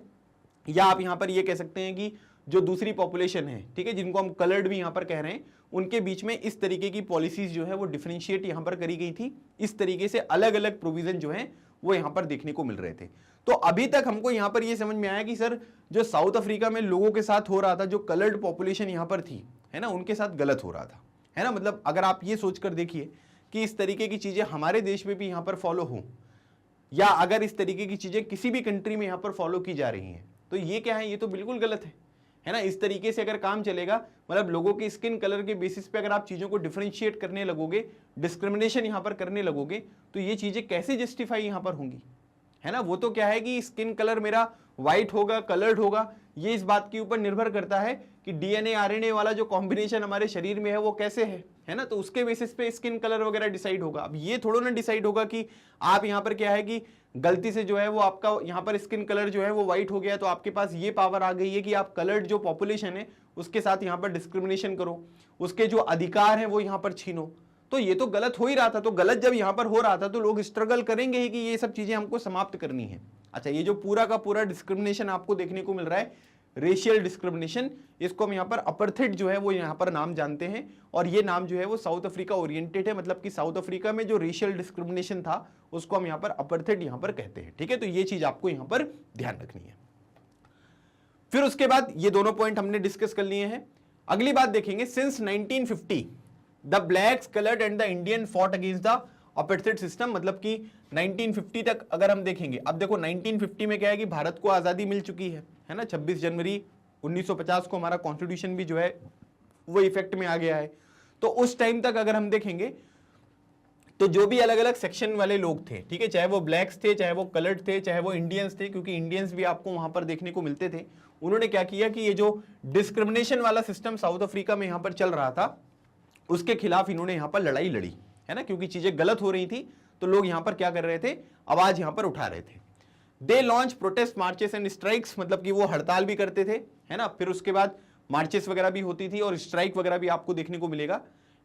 या आप यहां पर ये कह सकते हैं कि जो दूसरी पॉपुलेशन है, ठीक है, जिनको हम कलर्ड भी यहां पर कह रहे हैं, उनके बीच में इस तरीके की पॉलिसीज जो है वो डिफरेंशिएट यहां पर करी गई थी। इस तरीके से अलग अलग प्रोविजन जो है वो यहां पर देखने को मिल रहे थे। तो अभी तक हमको यहां पर ये समझ में आया कि सर जो साउथ अफ्रीका में लोगों के साथ हो रहा था, जो कलर्ड पॉपुलेशन यहां पर थी, है ना, उनके साथ गलत हो रहा था, है ना। मतलब अगर आप ये सोचकर देखिए कि इस तरीके की चीजें हमारे देश में भी यहां पर फॉलो हो, या अगर इस तरीके की चीजें किसी भी कंट्री में यहां पर फॉलो की जा रही हैं, तो ये क्या है, ये तो बिल्कुल गलत है ना। इस तरीके से अगर काम चलेगा, मतलब लोगों की स्किन कलर के बेसिस पे अगर आप चीजों को डिफरेंशिएट करने लगोगे, डिस्क्रिमिनेशन यहां पर करने लगोगे, तो ये चीजें कैसे जस्टिफाई यहां पर होंगी, है ना। वो तो क्या है कि स्किन कलर मेरा व्हाइट होगा, कलर्ड होगा, ये इस बात के ऊपर निर्भर करता है कि डीएनए आरएनए वाला जो कॉम्बिनेशन हमारे शरीर में है वो कैसे है ना, तो उसके बेसिस पे स्किन कलर वगैरह डिसाइड होगा। अब ये थोड़ा ना डिसाइड होगा कि आप यहां पर क्या है कि गलती से जो है वो आपका यहां पर स्किन कलर जो है वो व्हाइट हो गया, तो आपके पास ये पावर आ गई है कि आप कलर्ड जो पॉपुलेशन है उसके साथ यहां पर डिस्क्रिमिनेशन करो, उसके जो अधिकार हैं वो यहां पर छीनो। तो ये तो गलत हो ही रहा था, तो गलत जब यहां पर हो रहा था तो लोग स्ट्रगल करेंगे ही कि ये सब चीजें हमको समाप्त करनी है। अच्छा, ये जो पूरा का पूरा डिस्क्रिमिनेशन आपको देखने को मिल रहा है, रेशियल डिस्क्रिमिनेशन, इसको हम यहाँ पर अपर्थिड जो है वो यहाँ पर नाम जानते हैं, और ये नाम जो है वो साउथ अफ्रीका ओरिएंटेड है। मतलब कि साउथ अफ्रीका में जो रेशियल डिस्क्रिमिनेशन था उसको हम यहाँ पर अपर्थिड यहाँ पर कहते हैं। ठीक है, तो ये चीज आपको यहाँ पर ध्यान रखनी है। फिर उसके बाद ये दोनों पॉइंट हमने डिस्कस कर लिए हैं। अगली बात देखेंगे, since 1950 the blacks, coloured and the Indian fought against the apartheid system. मतलब कि 1950 तक अगर हम देखेंगे, अब देखो 1950 में क्या है कि भारत को आजादी मिल चुकी है ना, 26 जनवरी 1950 को हमारा कॉन्स्टिट्यूशन भी जो है वो इफेक्ट में आ गया है। तो उस टाइम तक अगर हम देखेंगे तो जो भी अलग अलग सेक्शन वाले लोग थे, ठीक है, चाहे वो ब्लैक्स थे, चाहे वो कलर्ड थे, चाहे वो इंडियंस थे, क्योंकि इंडियंस भी आपको वहां पर देखने को मिलते थे, उन्होंने क्या किया कि ये जो डिस्क्रिमिनेशन वाला सिस्टम साउथ अफ्रीका में यहां पर चल रहा था उसके खिलाफ इन्होंने यहां पर लड़ाई लड़ी, है ना, क्योंकि चीजें गलत हो रही थी तो लोग यहां पर क्या कर रहे थे, आवाज यहां पर उठा रहे थे। They launch protest marches and strikes, मतलब कि वो हड़ताल भी करते थे, है ना, फिर उसके बाद मार्चेस वगैरह भी होती थी और स्ट्राइक वगैरह भी आपको देखने को मिलेगा।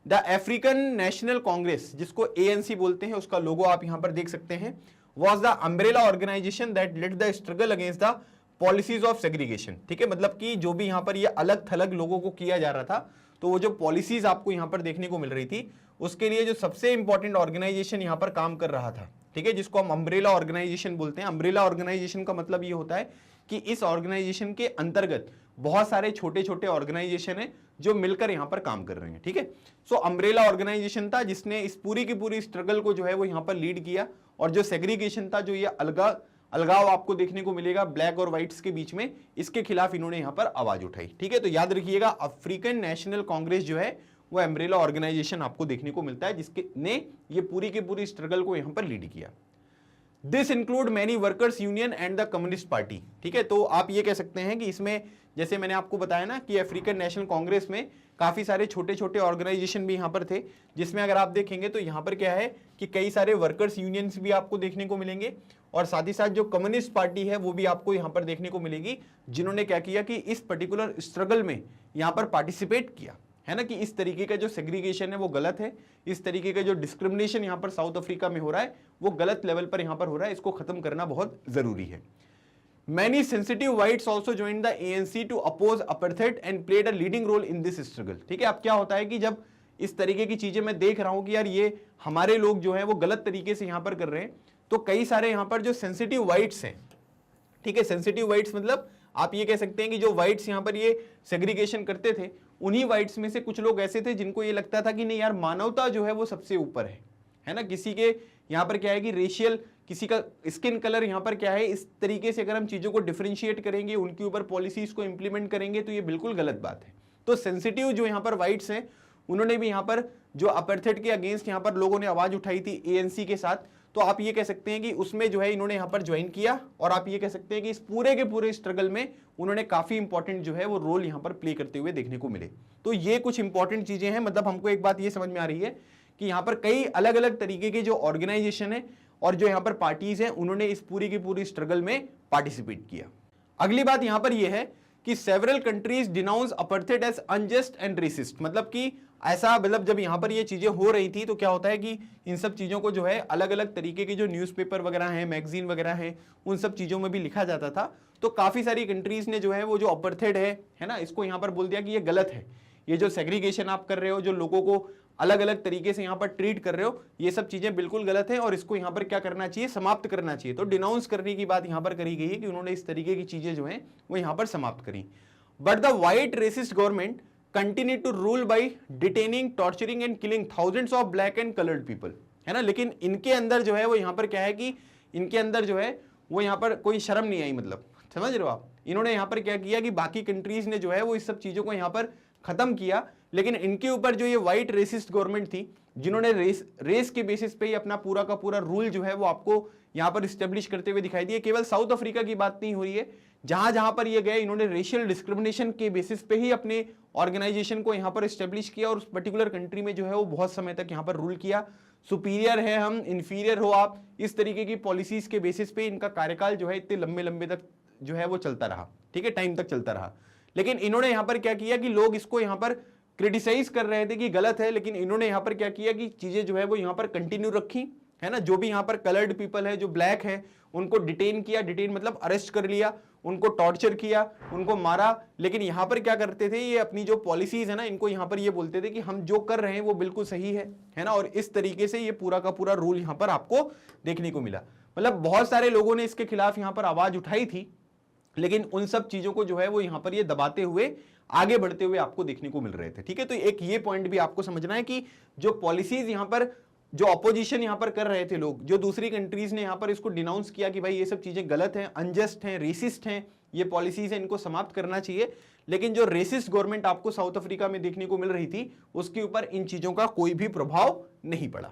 द अफ्रीकन नेशनल कांग्रेस, जिसको ANC बोलते हैं, उसका लोगो आप यहां पर देख सकते हैं, was the umbrella organisation that led the struggle against the policies of segregation. ठीक है, मतलब कि जो भी यहां पर ये अलग थलग लोगों को किया जा रहा था, तो वो जो पॉलिसीज आपको यहां पर देखने को मिल रही थी, उसके लिए जो सबसे इंपॉर्टेंट ऑर्गेनाइजेशन यहां पर काम कर रहा था, ठीक है, जिसको हम अम्ब्रेला ऑर्गेनाइजेशन बोलते हैं। अम्ब्रेला ऑर्गेनाइजेशन का मतलब ये होता है कि इस ऑर्गेनाइजेशन के अंतर्गत बहुत सारे छोटे छोटे ऑर्गेनाइजेशन है जो मिलकर यहां पर काम कर रहे हैं। ठीक है, सो अम्ब्रेला ऑर्गेनाइजेशन था जिसने इस पूरी की पूरी स्ट्रगल को जो है वो यहां पर लीड किया, और जो सेग्रीगेशन था, जो ये अलगाव आपको देखने को मिलेगा ब्लैक और व्हाइट्स के बीच में, इसके खिलाफ इन्होंने यहां पर आवाज उठाई। ठीक है, तो याद रखिएगा, अफ्रीकन नेशनल कांग्रेस जो है वो अम्ब्रेला ऑर्गेनाइजेशन आपको देखने को मिलता है, जिसके ने ये पूरी की पूरी स्ट्रगल को यहां पर लीड किया। This include many workers union and the communist party. ठीक है, तो आप ये कह सकते हैं कि इसमें, जैसे मैंने आपको बताया ना कि अफ्रीकन नेशनल कांग्रेस में काफी सारे छोटे छोटे ऑर्गेनाइजेशन भी यहां पर थे, जिसमें अगर आप देखेंगे तो यहां पर क्या है कि कई सारे वर्कर्स यूनियंस भी आपको देखने को मिलेंगे, और साथ ही साथ जो कम्युनिस्ट पार्टी है वो भी आपको यहां पर देखने को मिलेगी, जिन्होंने क्या किया कि इस पर्टिकुलर स्ट्रगल में यहां पर पार्टिसिपेट किया, है ना, कि इस तरीके का जो सेग्रीगेशन है वो गलत है, इस तरीके का जो डिस्क्रिमिनेशन यहां पर साउथ अफ्रीका में हो रहा है वो गलत लेवल पर यहां पर हो रहा है, इसको खत्म करना बहुत जरूरी है। Many sensitive whites also joined the ANC to oppose apartheid and played a leading role in this struggle. ठीक है, अब क्या होता है कि जब इस तरीके की चीजें मैं देख रहा हूं कि यार ये हमारे लोग जो है वो गलत तरीके से यहां पर कर रहे हैं, तो कई सारे यहां पर जो सेंसिटिव वाइट्स हैं, ठीक है, सेंसिटिव वाइट्स मतलब आप ये कह सकते हैं कि जो वाइट्स यहां पर ये सेग्रीगेशन करते थे, उन्हीं वाइट्स में से कुछ लोग ऐसे थे जिनको ये लगता था कि नहीं यार मानवता जो है वो सबसे ऊपर है ना, किसी के यहां पर क्या है कि रेशियल, किसी का स्किन कलर यहां पर क्या है, इस तरीके से अगर हम चीजों को डिफरेंशिएट करेंगे, उनके ऊपर पॉलिसीज को इंप्लीमेंट करेंगे तो ये बिल्कुल गलत बात है। तो सेंसिटिव जो यहां पर वाइट्स हैं, उन्होंने भी यहां पर जो अपार्थाइड के अगेंस्ट यहां पर लोगों ने आवाज उठाई थी एएनसी के साथ, तो आप ये कह सकते हैं कि उसमें जो है इन्होंने यहां पर ज्वाइन किया, और आप ये कह सकते हैं कि इस पूरे के पूरे स्ट्रगल में उन्होंने काफी इंपॉर्टेंट जो है वो रोल यहां पर प्ले करते हुए देखने को मिले। तो ये कुछ इंपॉर्टेंट चीजें हैं, मतलब हमको एक बात ये समझ में आ रही है कि यहां पर कई अलग अलग तरीके के जो ऑर्गेनाइजेशन है और जो यहां पर पार्टीज हैं, उन्होंने इस पूरी की पूरी स्ट्रगल में पार्टिसिपेट किया। अगली बात यहां पर यह है कि several countries denounce apartheid as unjust and racist, मतलब कि ऐसा, मतलब जब यहां पर ये चीजें हो रही थी तो क्या होता है कि इन सब चीजों को जो है अलग अलग तरीके के जो न्यूज़पेपर वगैरह हैं, मैगजीन वगैरह हैं, उन सब चीजों में भी लिखा जाता था। तो काफी सारी कंट्रीज ने जो है वो जो अपार्थाइड है ना, इसको यहां पर बोल दिया कि ये गलत है, ये जो सेग्रीगेशन आप कर रहे हो, जो लोगों को अलग अलग तरीके से यहां पर ट्रीट कर रहे हो, ये सब चीजें बिल्कुल गलत है और इसको यहां पर क्या करना चाहिए, समाप्त करना चाहिए। तो डिनाउंस करने की बात यहां पर करी गई है कि उन्होंने इस तरीके की चीजें जो है वो यहां पर समाप्त करी। But the white racist government continue to rule by detaining, torturing and killing thousands of black and coloured people, है ना। लेकिन इनके अंदर जो है वो यहां पर क्या है कि इनके अंदर जो है वो यहां पर कोई शर्म नहीं आई, मतलब समझ रहे हो आप। इन्होंने यहां पर क्या किया कि बाकी कंट्रीज ने जो है वो इस सब चीजों को यहां पर खत्म किया, लेकिन इनके ऊपर जो ये व्हाइट रेसिस्ट गवर्नमेंट थी, जिन्होंने रेस के बेसिस पे ही अपना पूरा का पूरा रूल जो है वो आपको यहां पर स्टेब्लिश करते हुए दिखाई दिए। केवल साउथ अफ्रीका की बात नहीं हो रही है, जहां जहां पर ये गए इन्होंने रेशियल डिस्क्रिमिनेशन के बेसिस पे ही अपने ऑर्गेनाइजेशन को यहां पर स्टेब्लिश किया, और उस पर्टिकुलर कंट्री में जो है वो बहुत समय तक यहां पर रूल किया। सुपीरियर है हम, इंफीरियर हो आप, इस तरीके की पॉलिसीज के बेसिस पे इनका कार्यकाल जो है इतने लंबे लंबे तक जो है वो चलता रहा, ठीक है, टाइम तक चलता रहा। लेकिन इन्होंने यहां पर क्या किया कि लोग इसको यहां पर क्रिटिसाइज कर रहे थे कि गलत है, लेकिन इन्होंने यहां पर क्या किया कि चीजें जो है वो यहां पर कंटिन्यू रखी, है ना। जो भी यहां पर कलर्ड पीपल है, जो ब्लैक है, उनको डिटेन किया, डिटेन मतलब अरेस्ट कर लिया, उनको टॉर्चर किया, उनको मारा। लेकिन यहां पर क्या करते थे, ये अपनी जो पॉलिसीज है ना, इनको यहां पर ये बोलते थे कि हम जो कर रहे हैं वो बिल्कुल सही है ना। और इस तरीके से ये पूरा का पूरा रूल यहां पर आपको देखने को मिला। मतलब बहुत सारे लोगों ने इसके खिलाफ यहां पर आवाज उठाई थी, लेकिन उन सब चीजों को जो है वो यहां पर ये दबाते हुए आगे बढ़ते हुए आपको देखने को मिल रहे थे, ठीक है। तो एक ये पॉइंट भी आपको समझना है कि जो पॉलिसीज यहां पर जो अपोजिशन यहां पर कर रहे थे लोग, जो दूसरी कंट्रीज ने यहां पर इसको डिनाउंस किया कि भाई ये सब चीजें गलत हैं, अनजस्ट हैं, रेसिस्ट हैं, ये पॉलिसीज हैं, इनको समाप्त करना चाहिए। लेकिन जो रेसिस्ट गवर्नमेंट आपको साउथ अफ्रीका में देखने को मिल रही थी, उसके ऊपर इन चीजों का कोई भी प्रभाव नहीं पड़ा।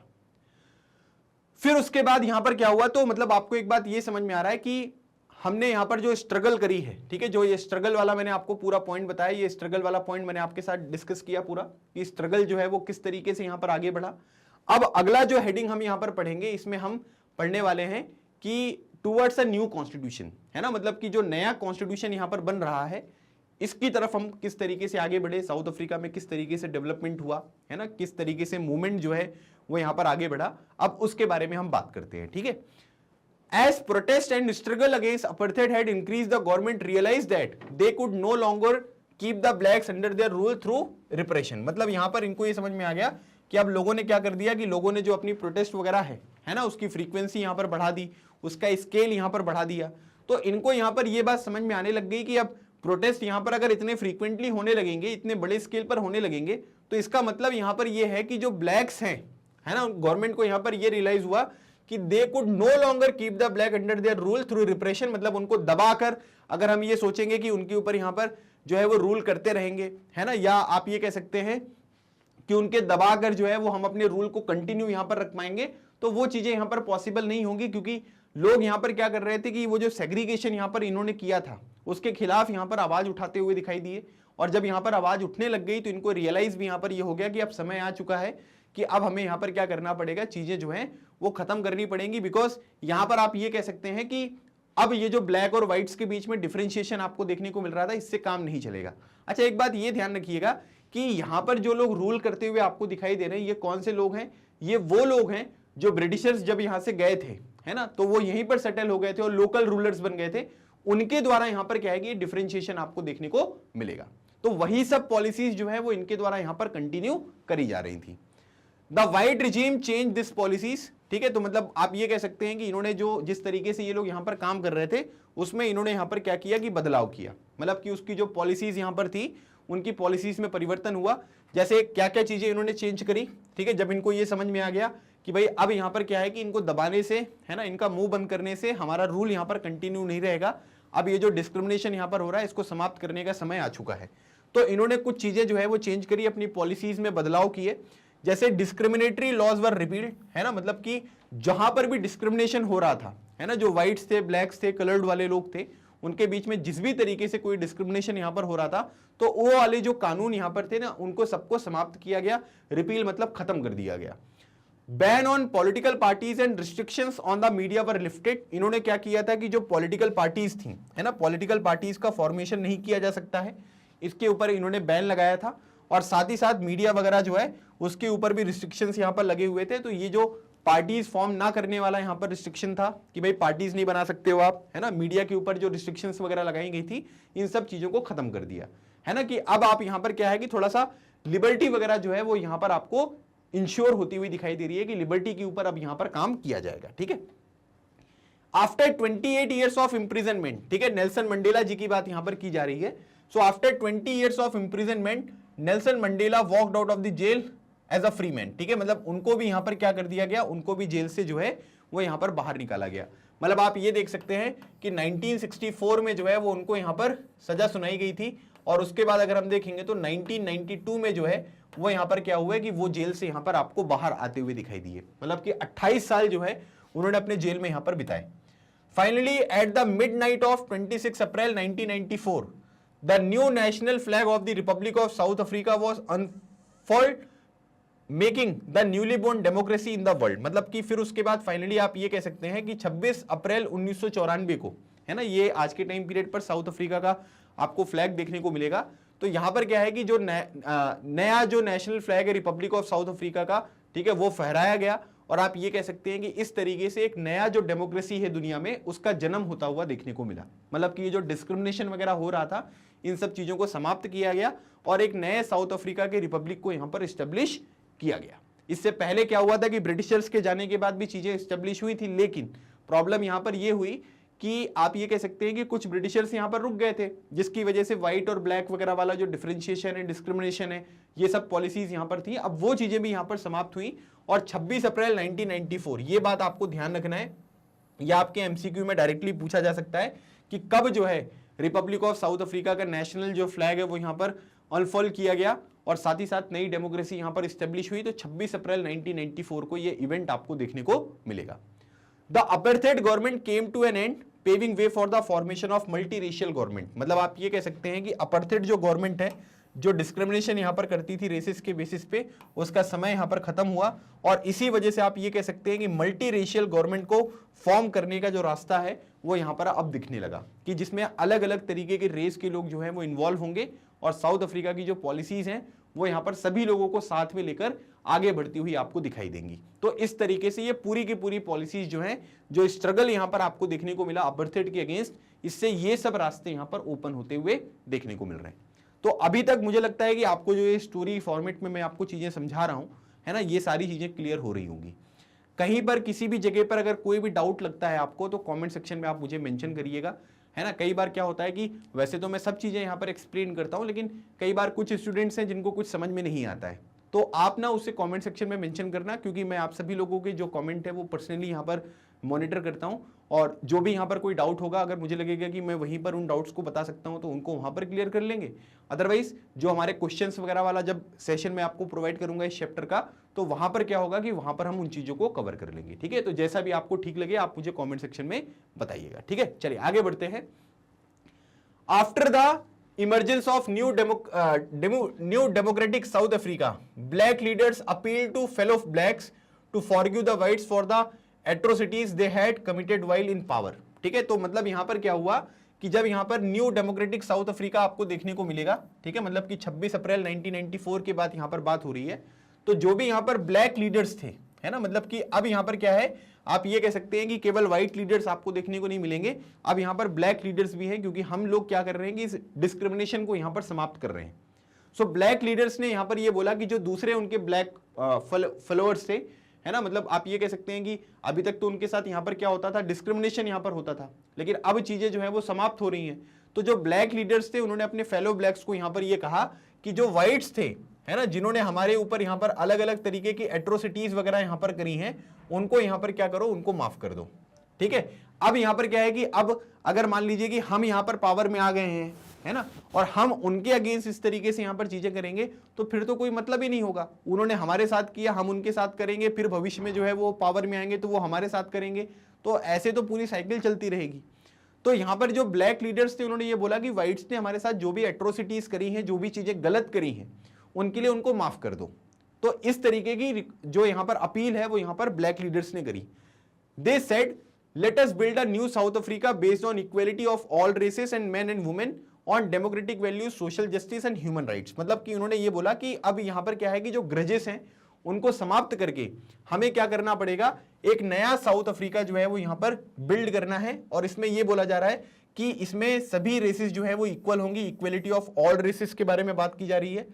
फिर उसके बाद यहां पर क्या हुआ, तो मतलब आपको एक बात ये समझ में आ रहा है कि हमने यहां पर जो स्ट्रगल करी है, ठीक है, जो ये स्ट्रगल वाला मैंने आपको पूरा पॉइंट बताया, ये स्ट्रगल वाला पॉइंट मैंने आपके साथ डिस्कस किया पूरा, कि स्ट्रगल जो है वो किस तरीके से यहां पर आगे बढ़ा। अब अगला जो हेडिंग हम यहां पर पढ़ेंगे, इसमें हम पढ़ने वाले हैं कि टुवर्ड्स अ न्यू कॉन्स्टिट्यूशन, है ना। मतलब कि जो नया कॉन्स्टिट्यूशन यहां पर बन रहा है, इसकी तरफ हम किस तरीके से आगे बढ़े, साउथ अफ्रीका में किस तरीके से डेवलपमेंट हुआ, है ना, किस तरीके से मूवमेंट जो है वो यहां पर आगे बढ़ा, अब उसके बारे में हम बात करते हैं, ठीक है। As protest and struggle against apartheid had increased, the government realized that they could no longer keep the blacks under their rule through repression। मतलब यहां पर इनको ये समझ में आ गया कि अब लोगों ने क्या कर दिया कि लोगों ने जो अपनी प्रोटेस्ट वगैरह है ना, उसकी फ्रीक्वेंसी यहां पर बढ़ा दी, उसका स्केल यहां पर बढ़ा दिया। तो इनको यहां पर ये बात समझ में आने लग गई कि अब प्रोटेस्ट यहां पर अगर इतने फ्रीक्वेंटली होने लगेंगे, इतने बड़े स्केल पर होने लगेंगे, तो इसका मतलब यहां पर ये है कि जो ब्लैक्स हैं, है ना, गवर्नमेंट को यहां पर ये रियलाइज हुआ कि they could no longer keep the black under their rule through repression. मतलब उनको दबाकर अगर हम ये सोचेंगे कि उनके ऊपर यहां पर जो है वो रूल करते रहेंगे, है ना, या आप ये कह सकते हैं कि उनके दबाकर जो है वो हम अपने रूल को कंटिन्यू यहां पर रख पाएंगे, तो वो चीजें यहां पर पॉसिबल नहीं होंगी। क्योंकि लोग यहां पर क्या कर रहे थे कि वो जो सेग्रीगेशन यहां पर इन्होंने किया था, उसके खिलाफ यहां पर आवाज उठाते हुए दिखाई दिए। और जब यहां पर आवाज उठने लग गई तो इनको रियलाइज भी यहां पर ये हो गया कि अब समय आ चुका है कि अब हमें यहां पर क्या करना पड़ेगा, चीजें जो हैं वो खत्म करनी पड़ेंगी। बिकॉज यहां पर आप ये कह सकते हैं कि अब ये जो ब्लैक और व्हाइट्स के बीच में डिफरेंशिएशन आपको देखने को मिल रहा था, इससे काम नहीं चलेगा। अच्छा, एक बात ये ध्यान रखिएगा कि यहां पर जो लोग रूल करते हुए आपको दिखाई दे रहे हैं, ये कौन से लोग हैं, ये वो लोग हैं जो ब्रिटिशर्स जब यहां से गए थे, है ना, तो वो यहीं पर सेटल हो गए थे और लोकल रूलर्स बन गए थे। उनके द्वारा यहां पर क्या है कि डिफरेंशिएशन आपको देखने को मिलेगा। तो वही सब पॉलिसीज जो है वो इनके द्वारा यहां पर कंटिन्यू करी जा रही थी। The white regime change this policies, ठीक है। तो मतलब आप ये कह सकते हैं कि इन्होंने जो जिस तरीके से ये लोग यहां पर काम कर रहे थे उसमें इन्होंने यहां पर क्या किया कि बदलाव किया, मतलब कि उसकी जो पॉलिसीज यहां पर थी उनकी पॉलिसीज में परिवर्तन हुआ। जैसे क्या क्या चीजें इन्होंने चेंज करी, ठीक है। जब इनको ये समझ में आ गया कि भाई अब यहां पर क्या है कि इनको दबाने से, है ना, इनका मुंह बंद करने से हमारा रूल यहां पर कंटिन्यू नहीं रहेगा, अब ये जो डिस्क्रिमिनेशन यहां पर हो रहा है इसको समाप्त करने का समय आ चुका है। तो इन्होंने कुछ चीजें जो है वो चेंज करी, अपनी पॉलिसीज में बदलाव किए। जैसे डिस्क्रिमिनेटरी लॉज वर रिपील्ड, है ना, मतलब कि जहां पर भी डिस्क्रिमिनेशन हो रहा था, है ना, जो व्हाइट्स थे, ब्लैक्स थे, कलर्ड वाले लोग थे, उनके बीच में जिस भी तरीके से कोई डिस्क्रिमिनेशन यहां पर हो रहा था, तो वो वाले जो कानून यहां पर थे ना, उनको सबको समाप्त किया गया। रिपील मतलब खत्म कर दिया गया। Ban on political parties and restrictions on the media were lifted. इन्होंने क्या किया था कि जो पॉलिटिकल पार्टीज थी, है ना, पॉलिटिकल पार्टीज का फॉर्मेशन नहीं किया जा सकता है, इसके ऊपर इन्होंने बैन लगाया था। और साथ ही साथ मीडिया वगैरह जो है उसके ऊपर भी रिस्ट्रिक्शंस यहां पर लगे हुए थे। तो ये जो पार्टीज फॉर्म ना करने वाला यहां पर रिस्ट्रिक्शन था कि भाई पार्टीज नहीं बना सकते हो आप, है ना, मीडिया के ऊपर जो रिस्ट्रिक्शंस वगैरह लगाई गई थी, इन सब चीजों को खत्म कर दिया, है ना, कि अब आप यहां पर क्या है कि थोड़ा सा लिबर्टी वगैरह जो है वो यहां पर आपको इंश्योर होती हुई दिखाई दे रही है कि लिबर्टी के ऊपर अब यहां पर काम किया जाएगा, ठीक है। आफ्टर 28 ईयर्स ऑफ इंप्रिजनमेंट, ठीक है, नेल्सन मंडेला जी की बात यहां पर की जा रही है। So after 20 years of imprisonment Nelson Mandela walked out of the jail as a free man, ठीक है। मतलब उनको भी यहां पर क्या कर दिया गया, उनको भी जेल से जो है वो यहां पर बाहर निकाला गया। मतलब आप ये देख सकते हैं कि 1964 में जो है वो उनको यहां पर सजा सुनाई गई थी, और उसके बाद अगर हम देखेंगे तो 1992 में जो है वो यहां पर क्या हुआ है कि वो जेल से यहां पर आपको बाहर आते हुए दिखाई दिए। मतलब कि 28 साल जो है उन्होंने अपने जेल में यहां पर बिताए। Finally at the midnight of 26 April 1994 the new national flag of the Republic of South Africa was unfold, making the newly born democracy in the world. मतलब कि फिर उसके बाद फाइनली आप ये कह सकते हैं कि 26 अप्रैल 1994 को, है ना, ये आज के टाइम पीरियड पर साउथ अफ्रीका का आपको फ्लैग देखने को मिलेगा। तो यहां पर क्या है कि जो नया जो नेशनल फ्लैग है रिपब्लिक ऑफ साउथ अफ्रीका का, ठीक है, वो फहराया गया। और आप ये कह सकते हैं कि इस तरीके से एक नया जो डेमोक्रेसी है दुनिया में उसका जन्म होता हुआ देखने को मिला। मतलब कि ये जो डिस्क्रिमिनेशन वगैरह हो रहा था, इन सब चीजों को समाप्त किया गया और एक नए साउथ अफ्रीका के रिपब्लिक को यहां पर एस्टेब्लिश किया गया। इससे पहले क्या हुआ था कि ब्रिटिशर्स के जाने के बाद भी चीजें एस्टेब्लिश हुई थी, लेकिन प्रॉब्लम यहां पर यह हुई कि आप ये कह सकते हैं कि कुछ ब्रिटिशर्स यहां पर रुक गए थे, जिसकी वजह से व्हाइट और ब्लैक वगैरह वाला जो डिफरेंशिएशन है, डिस्क्रिमिनेशन है, ये सब पॉलिसीज यहां पर थी। अब वो चीजें भी यहां पर समाप्त हुई और 26 अप्रैल 1994, ये बात आपको ध्यान रखना है, या आपके एमसीक्यू में डायरेक्टली पूछा जा सकता है कि कब जो है रिपब्लिक ऑफ साउथ अफ्रीका का नेशनल जो फ्लैग है वो यहां पर अनफोल्ड किया गया और साथ ही साथ नई डेमोक्रेसी यहां पर एस्टेब्लिश हुई। तो 26 अप्रैल 1994 को ये इवेंट आपको देखने को मिलेगा। The apartheid government came to an end, paving way for the formation of multiracial government. मतलब आप ये कह सकते हैं कि अपार्थाइड जो गवर्नमेंट है, जो डिस्क्रिमिनेशन यहां पर करती थी रेसिस के बेसिस पे, उसका समय यहां पर खत्म हुआ और इसी वजह से आप ये कह सकते हैं कि मल्टीरेशियल गवर्नमेंट को फॉर्म करने का जो रास्ता है वो यहां पर अब दिखने लगा कि जिसमें अलग अलग तरीके के रेस के लोग जो हैं वो इन्वॉल्व होंगे और साउथ अफ्रीका की जो पॉलिसीज हैं वो यहां पर सभी लोगों को साथ में लेकर आगे बढ़ती हुई आपको दिखाई देंगी। तो इस तरीके से ये पूरी की पूरी पॉलिसीज जो हैं, जो स्ट्रगल यहां पर आपको देखने को मिला अपार्थाइड के अगेंस्ट, इससे ये सब रास्ते यहां पर ओपन होते हुए देखने को मिल रहे हैं। तो अभी तक मुझे लगता है कि आपको जो ये स्टोरी फॉर्मेट में मैं आपको चीजें समझा रहा हूं, है ना, ये सारी चीजें क्लियर हो रही होंगी। कहीं पर किसी भी जगह पर अगर कोई भी डाउट लगता है आपको तो कमेंट सेक्शन में आप मुझे मेंशन करिएगा, है ना। कई बार क्या होता है कि वैसे तो मैं सब चीजें यहाँ पर एक्सप्लेन करता हूँ, लेकिन कई बार कुछ स्टूडेंट्स हैं जिनको कुछ समझ में नहीं आता है, तो आप ना उसे कमेंट सेक्शन में मेंशन करना, क्योंकि मैं आप सभी लोगों के जो कमेंट है वो पर्सनली यहाँ पर मॉनिटर करता हूँ और जो भी यहाँ पर कोई डाउट होगा, अगर मुझे लगेगा कि मैं वहीं पर उन डाउट्स को बता सकता हूँ तो उनको वहाँ पर क्लियर कर लेंगे। अदरवाइज जो हमारे क्वेश्चंस वगैरह वाला जब सेशन में आपको प्रोवाइड करूंगा इस चैप्टर का, तो वहाँ पर क्या होगा कि वहाँ पर हम उन चीज़ों को कवर कर लेंगे, ठीक है। तो जैसा भी आपको ठीक लगे आप मुझे कॉमेंट सेक्शन में बताइएगा, ठीक है। चलिए आगे बढ़ते हैं। After the emergence of new democratic South Africa, black leaders appealed to fellow blacks to forgive the whites for the atrocities they had committed while in power, ठीक है। तो मतलब यहां पर क्या हुआ कि जब यहां पर न्यू डेमोक्रेटिक साउथ अफ्रीका आपको देखने को मिलेगा, ठीक है, मतलब कि 26 अप्रैल 1994 के बाद यहां पर बात हो रही है, तो जो भी यहां पर ब्लैक लीडर्स थे, है ना, मतलब कि अब यहां पर क्या है, आप ये कह सकते हैं कि केवल व्हाइट लीडर्स आपको देखने को नहीं मिलेंगे, अब यहां पर ब्लैक लीडर्स भी हैं, क्योंकि हम लोग क्या कर रहे हैं कि इस डिस्क्रिमिनेशन को यहां पर समाप्त कर रहे हैं। सो ब्लैक लीडर्स ने यहां पर ये बोला कि जो दूसरे उनके ब्लैक फॉलोअर्स थे, है ना, मतलब आप ये कह सकते हैं कि अभी तक तो उनके साथ यहां पर क्या होता था, डिस्क्रिमिनेशन यहां पर होता था, लेकिन अब चीजें जो है वो समाप्त हो रही हैं। तो जो ब्लैक लीडर्स थे उन्होंने अपने फेलो ब्लैक्स को यहां पर ये कहा कि जो व्हाइट्स थे, है ना, जिन्होंने हमारे ऊपर यहां पर अलग अलग तरीके की एट्रोसिटीज वगैरह यहां पर करी हैं, उनको यहां पर क्या करो, उनको माफ कर दो। ठीक है, अब यहां पर क्या है कि अब अगर मान लीजिए कि हम यहां पर पावर में आ गए हैं, है ना, और हम उनके अगेंस्ट इस तरीके से यहां पर चीजें करेंगे, तो फिर तो कोई मतलब ही नहीं होगा। उन्होंने हमारे साथ किया, हम उनके साथ करेंगे, फिर भविष्य में जो है वो पावर में आएंगे तो वो हमारे साथ करेंगे, तो ऐसे तो पूरी साइकिल चलती रहेगी। तो यहां पर जो ब्लैक लीडर्स थे उन्होंने ये बोला कि व्हाइट्स ने हमारे साथ जो भी एट्रोसिटीज करी हैं, जो भी चीजें गलत करी हैं, उनके लिए उनको माफ कर दो। तो इस तरीके की जो यहां पर अपील है वो यहां पर ब्लैक लीडर्स ने करी। They said let us build a new South Africa based on equality of all races and men and women on democratic values, social justice and human rights. मतलब कि उन्होंने ये बोला कि अब यहां पर क्या है कि जो ग्रजेस हैं उनको समाप्त करके हमें क्या करना पड़ेगा, एक नया साउथ अफ्रीका जो है वो यहां पर बिल्ड करना है। और इसमें यह बोला जा रहा है कि इसमें सभी रेसेस जो है वो इक्वल होंगी, इक्वलिटी ऑफ ऑल रेसेस के बारे में बात की जा रही है।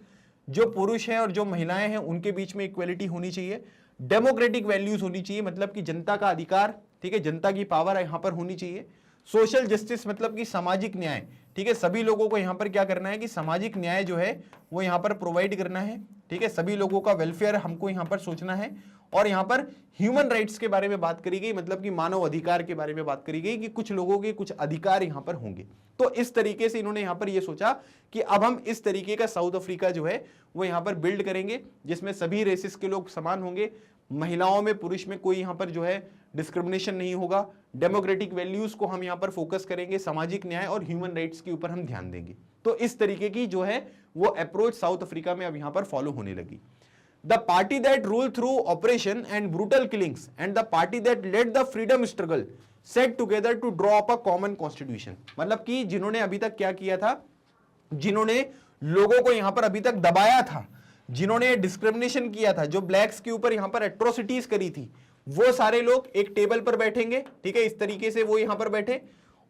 जो पुरुष हैं और जो महिलाएं हैं उनके बीच में इक्वलिटी होनी चाहिए, डेमोक्रेटिक वैल्यूज होनी चाहिए, मतलब कि जनता का अधिकार, ठीक है, जनता की पावर यहां पर होनी चाहिए। सोशल जस्टिस मतलब कि सामाजिक न्याय, ठीक है, सभी लोगों को यहां पर क्या करना है कि सामाजिक न्याय जो है वो यहां पर प्रोवाइड करना है। ठीक है, सभी लोगों का वेलफेयर हमको यहां पर सोचना है। और यहां पर ह्यूमन राइट्स के बारे में बात करी गई, मतलब कि मानव अधिकार के बारे में बात करी गई कि कुछ लोगों के कुछ अधिकार यहां पर होंगे। तो इस तरीके से इन्होंने यहां पर यह सोचा कि अब हम इस तरीके का साउथ अफ्रीका जो है वो यहां पर बिल्ड करेंगे, जिसमें सभी रेसेस के लोग समान होंगे, महिलाओं में पुरुष में कोई यहां पर जो है डिस्क्रिमिनेशन नहीं होगा, डेमोक्रेटिक वैल्यूज को हम यहां पर फोकस करेंगे, सामाजिक न्याय और ह्यूमन राइट्स के ऊपर हम ध्यान देंगे। तो इस तरीके की जो है वो अप्रोच साउथ अफ्रीका में अब यहां पर फॉलो होने लगी। The party that rule through operation and brutal killings and the party that led the freedom struggle set together to draw up a common constitution. मतलब कि जिन्होंने अभी तक क्या किया था, जिन्होंने लोगों को यहां पर अभी तक दबाया था, जिन्होंने डिस्क्रिमिनेशन किया था, जो ब्लैक्स के ऊपर यहां पर एट्रोसिटीज करी थी, वो सारे लोग एक टेबल पर बैठेंगे। ठीक है, इस तरीके से वो यहां पर बैठे।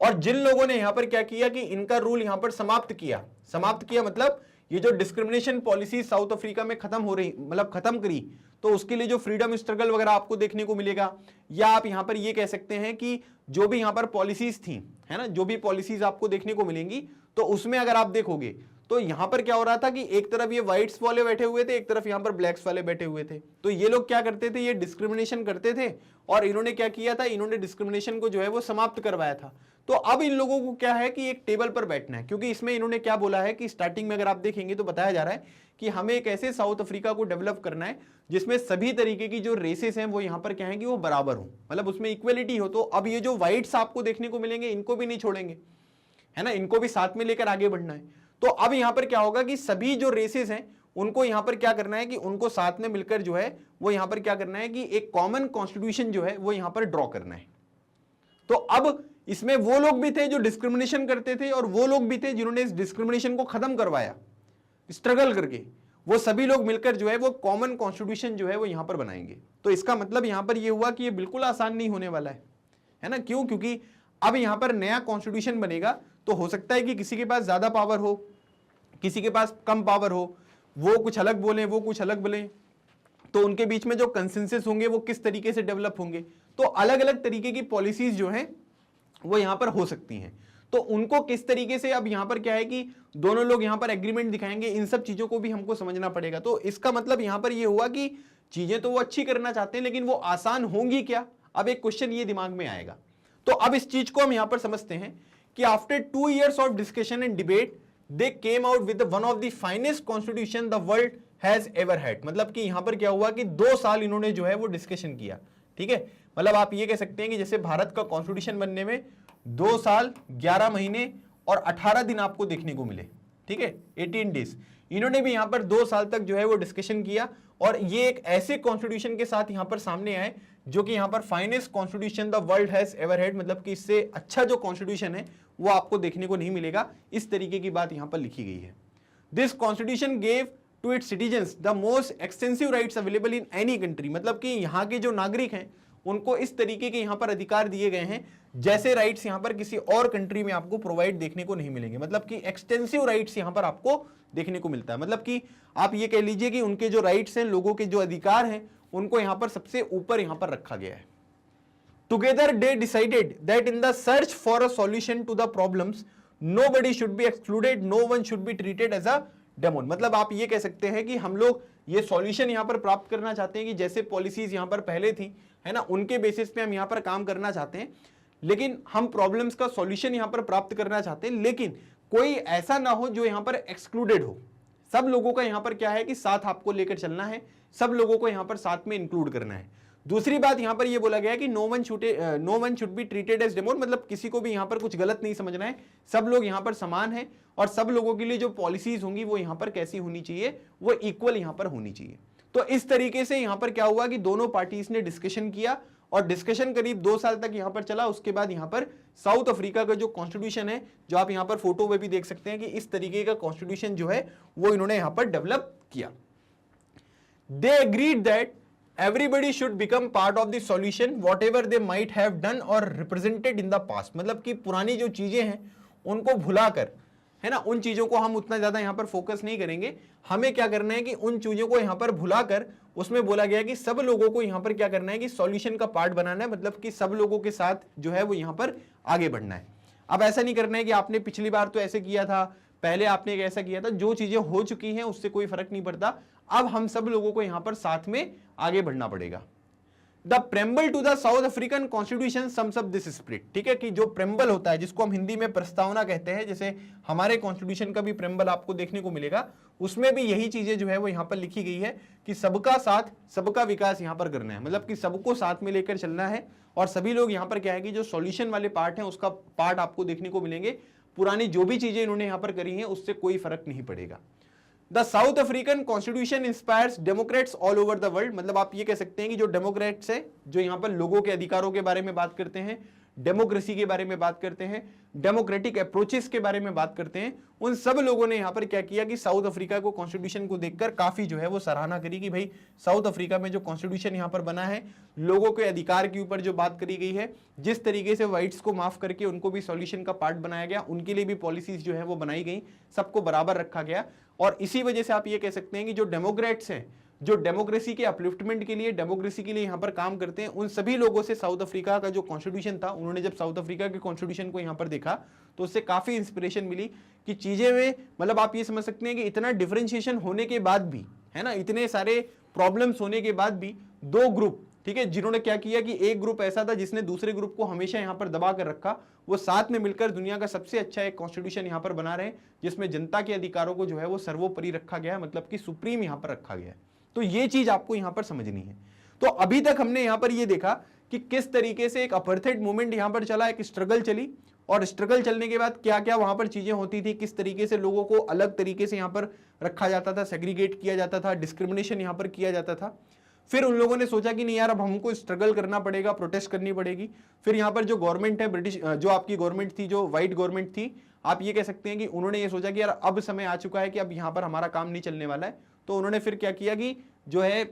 और जिन लोगों ने यहां पर क्या किया कि इनका रूल यहां पर समाप्त किया मतलब ये जो डिस्क्रिमिनेशन पॉलिसी साउथ अफ्रीका में खत्म हो रही, मतलब खत्म करी, तो उसके लिए जो फ्रीडम स्ट्रगल वगैरह आपको देखने को मिलेगा। या आप यहां पर ये कह सकते हैं कि जो भी यहां पर पॉलिसीज थी, है ना, जो भी पॉलिसीज आपको देखने को मिलेंगी, तो उसमें अगर आप देखोगे तो यहां पर क्या हो रहा था कि एक तरफ ये व्हाइट्स वाले बैठे हुए थे, एक तरफ यहां पर ब्लैक्स वाले बैठे हुए थे। तो ये लोग क्या करते थे, ये डिस्क्रिमिनेशन करते थे, और इन्होंने क्या किया था, इन्होंने डिस्क्रिमिनेशन को जो है वो समाप्त करवाया था। तो अब इन लोगों को क्या है कि एक टेबल पर बैठना है, क्योंकि इसमें इन्होंने क्या बोला है कि स्टार्टिंग में अगर आप देखेंगे तो बताया जा रहा है कि हमें एक ऐसे साउथ अफ्रीका को डेवलप करना है जिसमें सभी तरीके की जो रेसेस हैं वो यहां पर क्या है कि वो बराबर हो, मतलब उसमें इक्वलिटी हो। तो अब ये जो व्हाइट्स आपको देखने को मिलेंगे इनको भी नहीं छोड़ेंगे, है ना, इनको भी साथ में लेकर आगे बढ़ना है। तो अब यहां पर क्या होगा कि सभी जो रेसेस हैं उनको यहां पर क्या करना है कि उनको साथ में मिलकर जो है वो यहां पर क्या करना है कि एक कॉमन कॉन्स्टिट्यूशन जो है वो यहां पर ड्रॉ करना है। तो अब इसमें वो लोग भी थे जो डिस्क्रिमिनेशन करते थे, और वो लोग भी थे जिन्होंने इस डिस्क्रिमिनेशन को खत्म करवाया स्ट्रगल करके। वो सभी लोग मिलकर जो है वो कॉमन कॉन्स्टिट्यूशन जो है वो यहां पर बनाएंगे। तो इसका मतलब यहां पर ये हुआ कि ये बिल्कुल आसान नहीं होने वाला है ना। क्यों? क्योंकि अब यहां पर नया कॉन्स्टिट्यूशन बनेगा, तो हो सकता है कि किसी के पास ज्यादा पावर हो, किसी के पास कम पावर हो, वो कुछ अलग बोले, वो कुछ अलग बोले, तो उनके बीच में जो कंसेंसस होंगे वो किस तरीके से डेवलप होंगे। तो अलग अलग तरीके की पॉलिसीज जो हैं वो यहां पर हो सकती हैं। तो उनको किस तरीके से, अब यहां पर क्या है कि दोनों लोग यहां पर एग्रीमेंट दिखाएंगे, इन सब चीजों को भी हमको समझना पड़ेगा। तो इसका मतलब यहां पर यह हुआ कि चीजें तो वो अच्छी करना चाहते हैं, लेकिन वो आसान होंगी क्या? अब एक क्वेश्चन ये दिमाग में आएगा। तो अब इस चीज को हम यहां पर समझते हैं कि after 2 years of discussion and debate they came out with one of the finest constitution the world has ever had. मतलब कि यहां पर क्या हुआ कि 2 साल इन्होंने जो है वो डिस्कशन किया। ठीक है, मतलब आप ये कह सकते हैं कि जैसे भारत का कॉन्स्टिट्यूशन बनने में 2 साल 11 महीने और 18 दिन आपको देखने को मिले। ठीक है, 18 डेज। इन्होंने भी यहां पर 2 साल तक जो है वो डिस्कशन किया, और ये एक ऐसे कॉन्स्टिट्यूशन के साथ यहां पर सामने आए जो कि यहां पर finest constitution the world has ever had, मतलब कि इससे अच्छा जो कॉन्स्टिट्यूशन है वो आपको देखने को नहीं मिलेगा। इस तरीके की बात यहां पर लिखी गई है। This constitution gave to its citizens the most extensive rights available in any country. मतलब कि यहां के जो नागरिक हैं उनको इस तरीके के यहां पर अधिकार दिए गए हैं जैसे राइट्स यहां पर किसी और कंट्री में आपको प्रोवाइड देखने को नहीं मिलेंगे। मतलब कि एक्सटेंसिव राइट्स यहां पर आपको देखने को मिलता है। मतलब कि आप ये कह लीजिए कि उनके जो राइट्स हैं, लोगों के जो अधिकार हैं, उनको यहां पर सबसे ऊपर यहां पर रखा गया है। Together they decided that in the search for a solution to the problems nobody should be excluded, no one should be treated as a demon. मतलब आप ये कह सकते हैं कि हम लोग ये सॉल्यूशन यहां पर प्राप्त करना चाहते हैं कि जैसे पॉलिसीज यहां पर पहले थी, है ना, उनके बेसिस पे हम यहां पर काम करना चाहते हैं, लेकिन हम प्रॉब्लम्स का सॉल्यूशन यहां पर प्राप्त करना चाहते हैं, लेकिन कोई ऐसा ना हो जो यहां पर एक्सक्लूडेड हो। सब लोगों का यहां पर क्या है कि साथ आपको लेकर चलना है, सब लोगों को यहां पर साथ में इंक्लूड करना है। दूसरी बात यहां पर यह बोला गया है कि no one should be treated as demon, मतलब किसी को भी यहां पर कुछ गलत नहीं समझना है, सब लोग यहां पर समान हैं और सब लोगों के लिए जो पॉलिसीज होंगी वो यहां पर कैसी होनी चाहिए, वो इक्वल यहां पर होनी चाहिए। तो इस तरीके से यहां पर क्या हुआ कि दोनों पार्टीज ने डिस्कशन किया और डिस्कशन करीब 2 साल तक यहां पर चला। उसके बाद यहां पर साउथ अफ्रीका का जो कॉन्स्टिट्यूशन है, जो आप यहां पर फोटो में भी देख सकते हैं कि इस तरीके का कॉन्स्टिट्यूशन जो है वो इन्होंने यहां पर डेवलप किया। They agreed that everybody should become part of the solution whatever they might have done or represented in the past। मतलब कि पुरानी जो चीजें हैं उनको भुलाकर, है ना, उन चीजों को हम उतना ज्यादा यहां पर फोकस नहीं करेंगे। हमें क्या करना है कि उन चीजों को यहां पर भुलाकर, उसमें बोला गया है कि सब लोगों को यहां पर क्या करना है कि सॉल्यूशन का पार्ट बनाना है, मतलब कि सब लोगों के साथ जो है वो यहां पर आगे बढ़ना है। अब ऐसा नहीं करना है कि आपने पिछली बार तो ऐसे किया था, पहले आपने ऐसा किया था, जो चीजें हो चुकी हैं उससे कोई फर्क नहीं पड़ता, अब हम सब लोगों को यहां पर साथ में आगे बढ़ना पड़ेगा। The preamble to the South African constitution sums up this spirit. ठीक है, कि जो प्रेम्बल होता है, जिसको हम हिंदी में प्रस्तावना कहते हैं, जैसे हमारे कॉन्स्टिट्यूशन का भी प्रेम्बल आपको देखने को मिलेगा, उसमें भी यही चीजें जो है वो यहां पर लिखी गई है कि सबका साथ सबका विकास यहां पर करना है, मतलब कि सबको साथ में लेकर चलना है। और सभी लोग यहां पर क्या है कि जो सॉल्यूशन वाले पार्ट है उसका पार्ट आपको देखने को मिलेंगे। पुरानी जो भी चीजें इन्होंने यहां पर करी हैं उससे कोई फर्क नहीं पड़ेगा। The South African constitution inspires Democrats all over the world. मतलब आप ये कह सकते हैं कि जो डेमोक्रेट्स है, जो यहां पर लोगों के अधिकारों के बारे में बात करते हैं, डेमोक्रेसी के बारे में बात करते हैं, डेमोक्रेटिक अप्रोचेस के बारे में बात करते हैं, उन सब लोगों ने यहां पर क्या किया कि साउथ अफ्रीका को कॉन्स्टिट्यूशन को देखकर काफी जो है वो सराहना करी कि भाई साउथ अफ्रीका में जो कॉन्स्टिट्यूशन यहां पर बना है, लोगों के अधिकार के ऊपर जो बात करी गई है, जिस तरीके से व्हाइट्स को माफ करके उनको भी सॉल्यूशन का पार्ट बनाया गया, उनके लिए भी पॉलिसीज जो है वो बनाई गई, सबको बराबर रखा गया। और इसी वजह से आप ये कह सकते हैं कि जो डेमोक्रेट्स हैं, जो डेमोक्रेसी के अपलिफ्टमेंट के लिए, डेमोक्रेसी के लिए यहां पर काम करते हैं, उन सभी लोगों से साउथ अफ्रीका का जो कॉन्स्टिट्यूशन था, उन्होंने जब साउथ अफ्रीका के कॉन्स्टिट्यूशन को यहां पर देखा तो उससे काफी इंस्पिरेशन मिली कि चीजें में, मतलब आप ये समझ सकते हैं कि इतना डिफरेंशिएशन होने के बाद भी, है ना, इतने सारे प्रॉब्लम्स होने के बाद भी दो ग्रुप, ठीक है, जिन्होंने क्या किया कि एक ग्रुप ऐसा था जिसने दूसरे ग्रुप को हमेशा यहां पर दबा कर रखा, वो साथ में मिलकर दुनिया का सबसे अच्छा एक कॉन्स्टिट्यूशन यहां पर बना रहे हैं जिसमें जनता के अधिकारों को जो है वो सर्वोपरि रखा गया है, मतलब कि सुप्रीम यहां पर रखा गया है। तो ये चीज आपको यहां पर समझनी है। तो अभी तक हमने यहां पर ये देखा कि किस तरीके से एक अपार्थाइड मूवमेंट यहां पर चला, एक स्ट्रगल चली, और स्ट्रगल चलने के बाद क्या क्या वहां पर चीजें होती थी, किस तरीके से लोगों को अलग तरीके से यहां पर रखा जाता था, सेग्रीगेट किया जाता था, डिस्क्रिमिनेशन यहां पर किया जाता था। फिर उन लोगों ने सोचा कि नहीं यार, अब हमको स्ट्रगल करना पड़ेगा, प्रोटेस्ट करनी पड़ेगी। फिर यहाँ पर जो गवर्नमेंट है, ब्रिटिश जो आपकी गवर्नमेंट थी, जो व्हाइट गवर्नमेंट थी, आप ये कह सकते हैं कि उन्होंने ये सोचा कि यार अब समय आ चुका है कि अब यहाँ पर हमारा काम नहीं चलने वाला है। तो उन्होंने फिर क्या किया कि जो है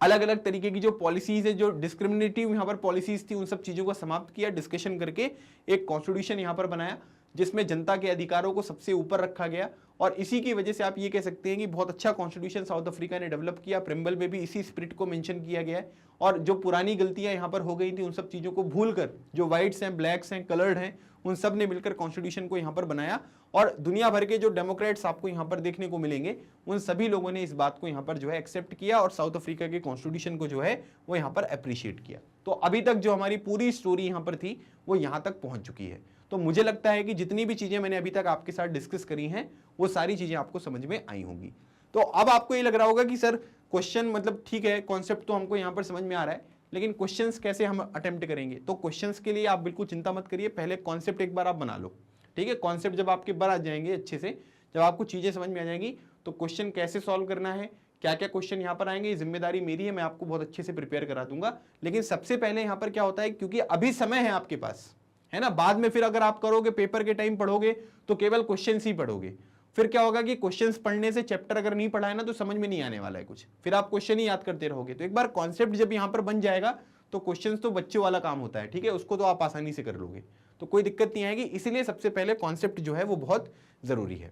अलग अलग तरीके की जो पॉलिसीज है, जो डिस्क्रिमिनेटिव यहाँ पर पॉलिसीज थी, उन सब चीजों को समाप्त किया, डिस्कशन करके एक कॉन्स्टिट्यूशन यहाँ पर बनाया जिसमें जनता के अधिकारों को सबसे ऊपर रखा गया। और इसी की वजह से आप ये कह सकते हैं कि बहुत अच्छा कॉन्स्टिट्यूशन साउथ अफ्रीका ने डेवलप किया। प्रेम्बल में भी इसी स्पिरिट को मेंशन किया गया है। और जो पुरानी गलतियां यहाँ पर हो गई थी, उन सब चीजों को भूलकर जो व्हाइट्स हैं, ब्लैक्स हैं, कलर्ड हैं, उन सब ने मिलकर कॉन्स्टिट्यूशन को यहाँ पर बनाया। और दुनिया भर के जो डेमोक्रेट्स आपको यहाँ पर देखने को मिलेंगे, उन सभी लोगों ने इस बात को यहाँ पर जो है एक्सेप्ट किया और साउथ अफ्रीका के कॉन्स्टिट्यूशन को जो है वो यहाँ पर अप्रिशिएट किया। तो अभी तक जो हमारी पूरी स्टोरी यहाँ पर थी वो यहाँ तक पहुंच चुकी है। तो मुझे लगता है कि जितनी भी चीजें मैंने अभी तक आपके साथ डिस्कस करी हैं वो सारी चीजें आपको समझ में आई होंगी। तो अब आपको ये लग रहा होगा कि सर क्वेश्चन, मतलब ठीक है, कॉन्सेप्ट तो हमको यहाँ पर समझ में आ रहा है, लेकिन क्वेश्चंस कैसे हम अटेम्प्ट करेंगे। तो क्वेश्चंस के लिए आप बिल्कुल चिंता मत करिए, पहले कॉन्सेप्ट एक बार आप बना लो, ठीक है। कॉन्सेप्ट जब आपके बार आ जाएंगे अच्छे से, जब आपको चीजें समझ में आ जाएंगी, तो क्वेश्चन कैसे सॉल्व करना है, क्या क्या क्वेश्चन यहाँ पर आएंगे, ये जिम्मेदारी मेरी है, मैं आपको बहुत अच्छे से प्रिपेयर करा दूंगा। लेकिन सबसे पहले यहाँ पर क्या होता है, क्योंकि अभी समय है आपके पास, है ना, बाद में फिर अगर आप करोगे, पेपर के टाइम पढ़ोगे तो केवल क्वेश्चंस ही पढ़ोगे, फिर क्या होगा कि क्वेश्चंस पढ़ने से चैप्टर अगर नहीं पढ़ा है ना तो समझ में नहीं आने वाला है कुछ, फिर आप क्वेश्चन ही याद करते रहोगे। तो एक बार कॉन्सेप्ट जब यहाँ पर बन जाएगा तो क्वेश्चंस तो बच्चों वाला काम होता है, ठीक है, उसको तो आप आसानी से कर लोगे, तो कोई दिक्कत नहीं आएगी। इसीलिए सबसे पहले कॉन्सेप्ट जो है वो बहुत जरूरी है।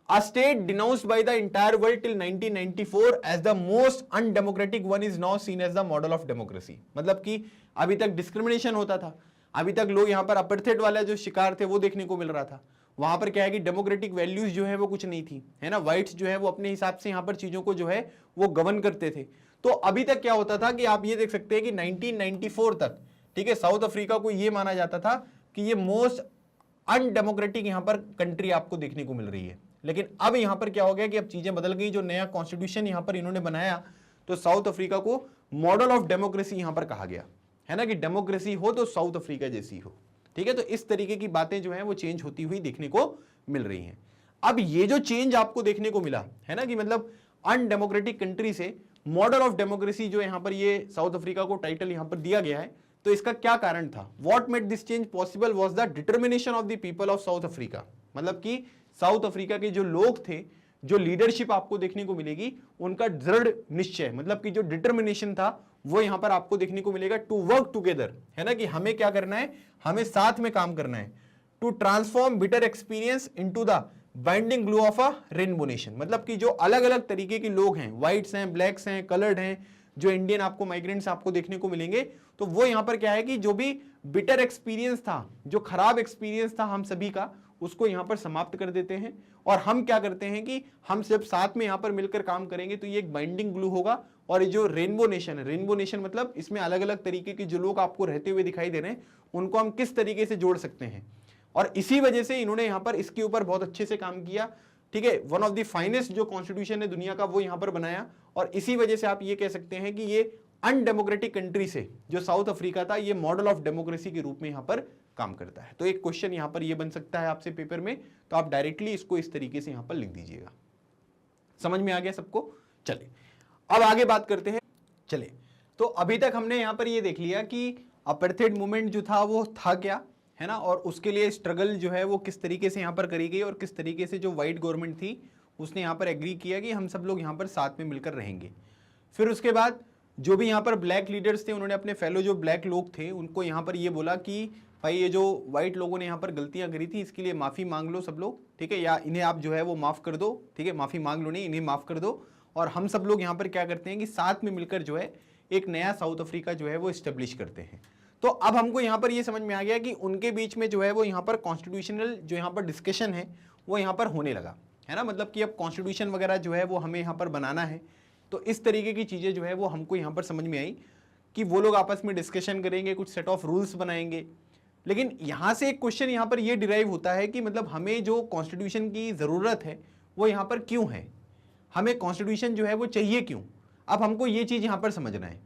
A state denounced by the entire world till 1994 as the most undemocratic one is now seen as the model of democracy। मतलब कि अभी तक डिस्क्रिमिनेशन होता था, अभी तक लोग यहाँ पर अपर्थेड वाला जो शिकार थे वो देखने को मिल रहा था। वहां पर क्या है कि डेमोक्रेटिक वैल्यूज जो है वो कुछ नहीं थी, है ना, व्हाइट्स जो है वो अपने हिसाब से यहाँ पर चीजों को जो है वो गवर्न करते थे। तो अभी तक क्या होता था कि आप ये देख सकते हैं कि 1994 तक, ठीक है, साउथ अफ्रीका को ये माना जाता था कि ये मोस्ट अनडेमोक्रेटिक यहाँ पर कंट्री आपको देखने को मिल रही है। लेकिन अब यहां पर क्या हो गया कि अब चीजें बदल गई, जो नया कॉन्स्टिट्यूशन यहां पर इन्होंने बनाया, तो साउथ अफ्रीका को मॉडल ऑफ डेमोक्रेसी यहां पर कहा गया, है ना, कि डेमोक्रेसी हो तो साउथ अफ्रीका जैसी हो, ठीक है। तो इस तरीके की बातें जो है वो चेंज होती हुई देखने को मिल रही हैं। अब ये जो चेंज आपको देखने को मिला है ना, कि मतलब अनडेमोक्रेटिक कंट्री से मॉडल ऑफ डेमोक्रेसी जो यहां पर ये साउथ अफ्रीका को टाइटल यहां पर दिया गया है, तो इसका क्या कारण था? What made this change possible was the determination of the people of South Africa. मतलब कि साउथ अफ्रीका के जो लोग थे, जो लीडरशिप आपको देखने को मिलेगी, उनका दृढ़ निश्चय, मतलब कि जो डिटर्मिनेशन था वो यहां पर आपको देखने को मिलेगा टू वर्क टुगेदर, है ना, कि हमें क्या करना है, हमें साथ में काम करना है, to transform bitter experience into the binding glue of a rainbow nation. मतलब कि जो अलग अलग तरीके के लोग हैं, व्हाइट्स हैं, ब्लैक्स हैं, कलर्ड हैं, जो इंडियन आपको माइग्रेंट्स आपको देखने को मिलेंगे, तो वो यहां पर क्या है कि जो भी बिटर एक्सपीरियंस था, जो खराब एक्सपीरियंस था हम सभी का, उसको यहां पर समाप्त कर देते हैं। और हम क्या करते हैं कि हम सब साथ में यहां पर मिलकर काम करेंगे, तो ये एक बाइंडिंग ग्लू होगा। और ये जो रेनबो नेशन है, रेनबो नेशन मतलब इसमें अलग अलग तरीके के जो लोग आपको रहते हुए दिखाई दे रहे हैं, उनको हम किस तरीके से जोड़ सकते हैं। और इसी वजह से इन्होंने यहां पर इसके ऊपर बहुत अच्छे से काम किया, ठीक है। वन ऑफ द फाइनेस्ट जो कॉन्स्टिट्यूशन है दुनिया का वो यहां पर बनाया। और इसी वजह से आप ये कह सकते हैं कि ये अनडेमोक्रेटिक कंट्री से जो साउथ अफ्रीका था, ये मॉडल ऑफ डेमोक्रेसी के रूप में यहां पर काम करता है। तो एक क्वेश्चन यहां पर ये बन सकता है आपसे पेपर में, तो आप डायरेक्टली इसको इस तरीके से यहां पर लिख दीजिएगा। समझ में आ गया सबको? चलिए अब आगे बात करते हैं। चलिए, तो अभी तक हमने यहां पर ये देख लिया कि अपार्थाइड मूवमेंट जो था वो था क्या, है ना, और उसके लिए स्ट्रगल जो है वो किस तरीके से यहां पर करी गई, और किस तरीके से जो व्हाइट गवर्नमेंट थी उसने यहां पर एग्री किया कि हम सब लोग यहां पर साथ में मिलकर रहेंगे। फिर उसके बाद जो भी यहाँ पर ब्लैक लीडर्स थे, उन्होंने अपने फेलो जो ब्लैक लोग थे उनको यहाँ पर ये बोला कि भाई ये जो व्हाइट लोगों ने यहाँ पर गलतियाँ करी थी, इसके लिए माफ़ी मांग लो सब लोग, ठीक है, या इन्हें आप जो है वो माफ़ कर दो, ठीक है, माफ़ी मांग लो नहीं, इन्हें माफ़ कर दो। और हम सब लोग यहाँ पर क्या करते हैं कि साथ में मिलकर जो है एक नया साउथ अफ्रीका जो है वो इस्टेब्लिश करते हैं। तो अब हमको यहाँ पर ये समझ में आ गया कि उनके बीच में जो है वो यहाँ पर कॉन्स्टिट्यूशनल जो यहाँ पर डिस्कशन है वो यहाँ पर होने लगा, है ना, मतलब कि अब कॉन्स्टिट्यूशन वगैरह जो है वो हमें यहाँ पर बनाना है। तो इस तरीके की चीज़ें जो है वो हमको यहाँ पर समझ में आई कि वो लोग आपस में डिस्कशन करेंगे, कुछ सेट ऑफ रूल्स बनाएंगे। लेकिन यहाँ से एक क्वेश्चन यहाँ पर ये डिराइव होता है कि मतलब हमें जो कॉन्स्टिट्यूशन की ज़रूरत है वो यहाँ पर क्यों है, हमें कॉन्स्टिट्यूशन जो है वो चाहिए क्यों। अब हमको ये चीज़ यहाँ पर समझना है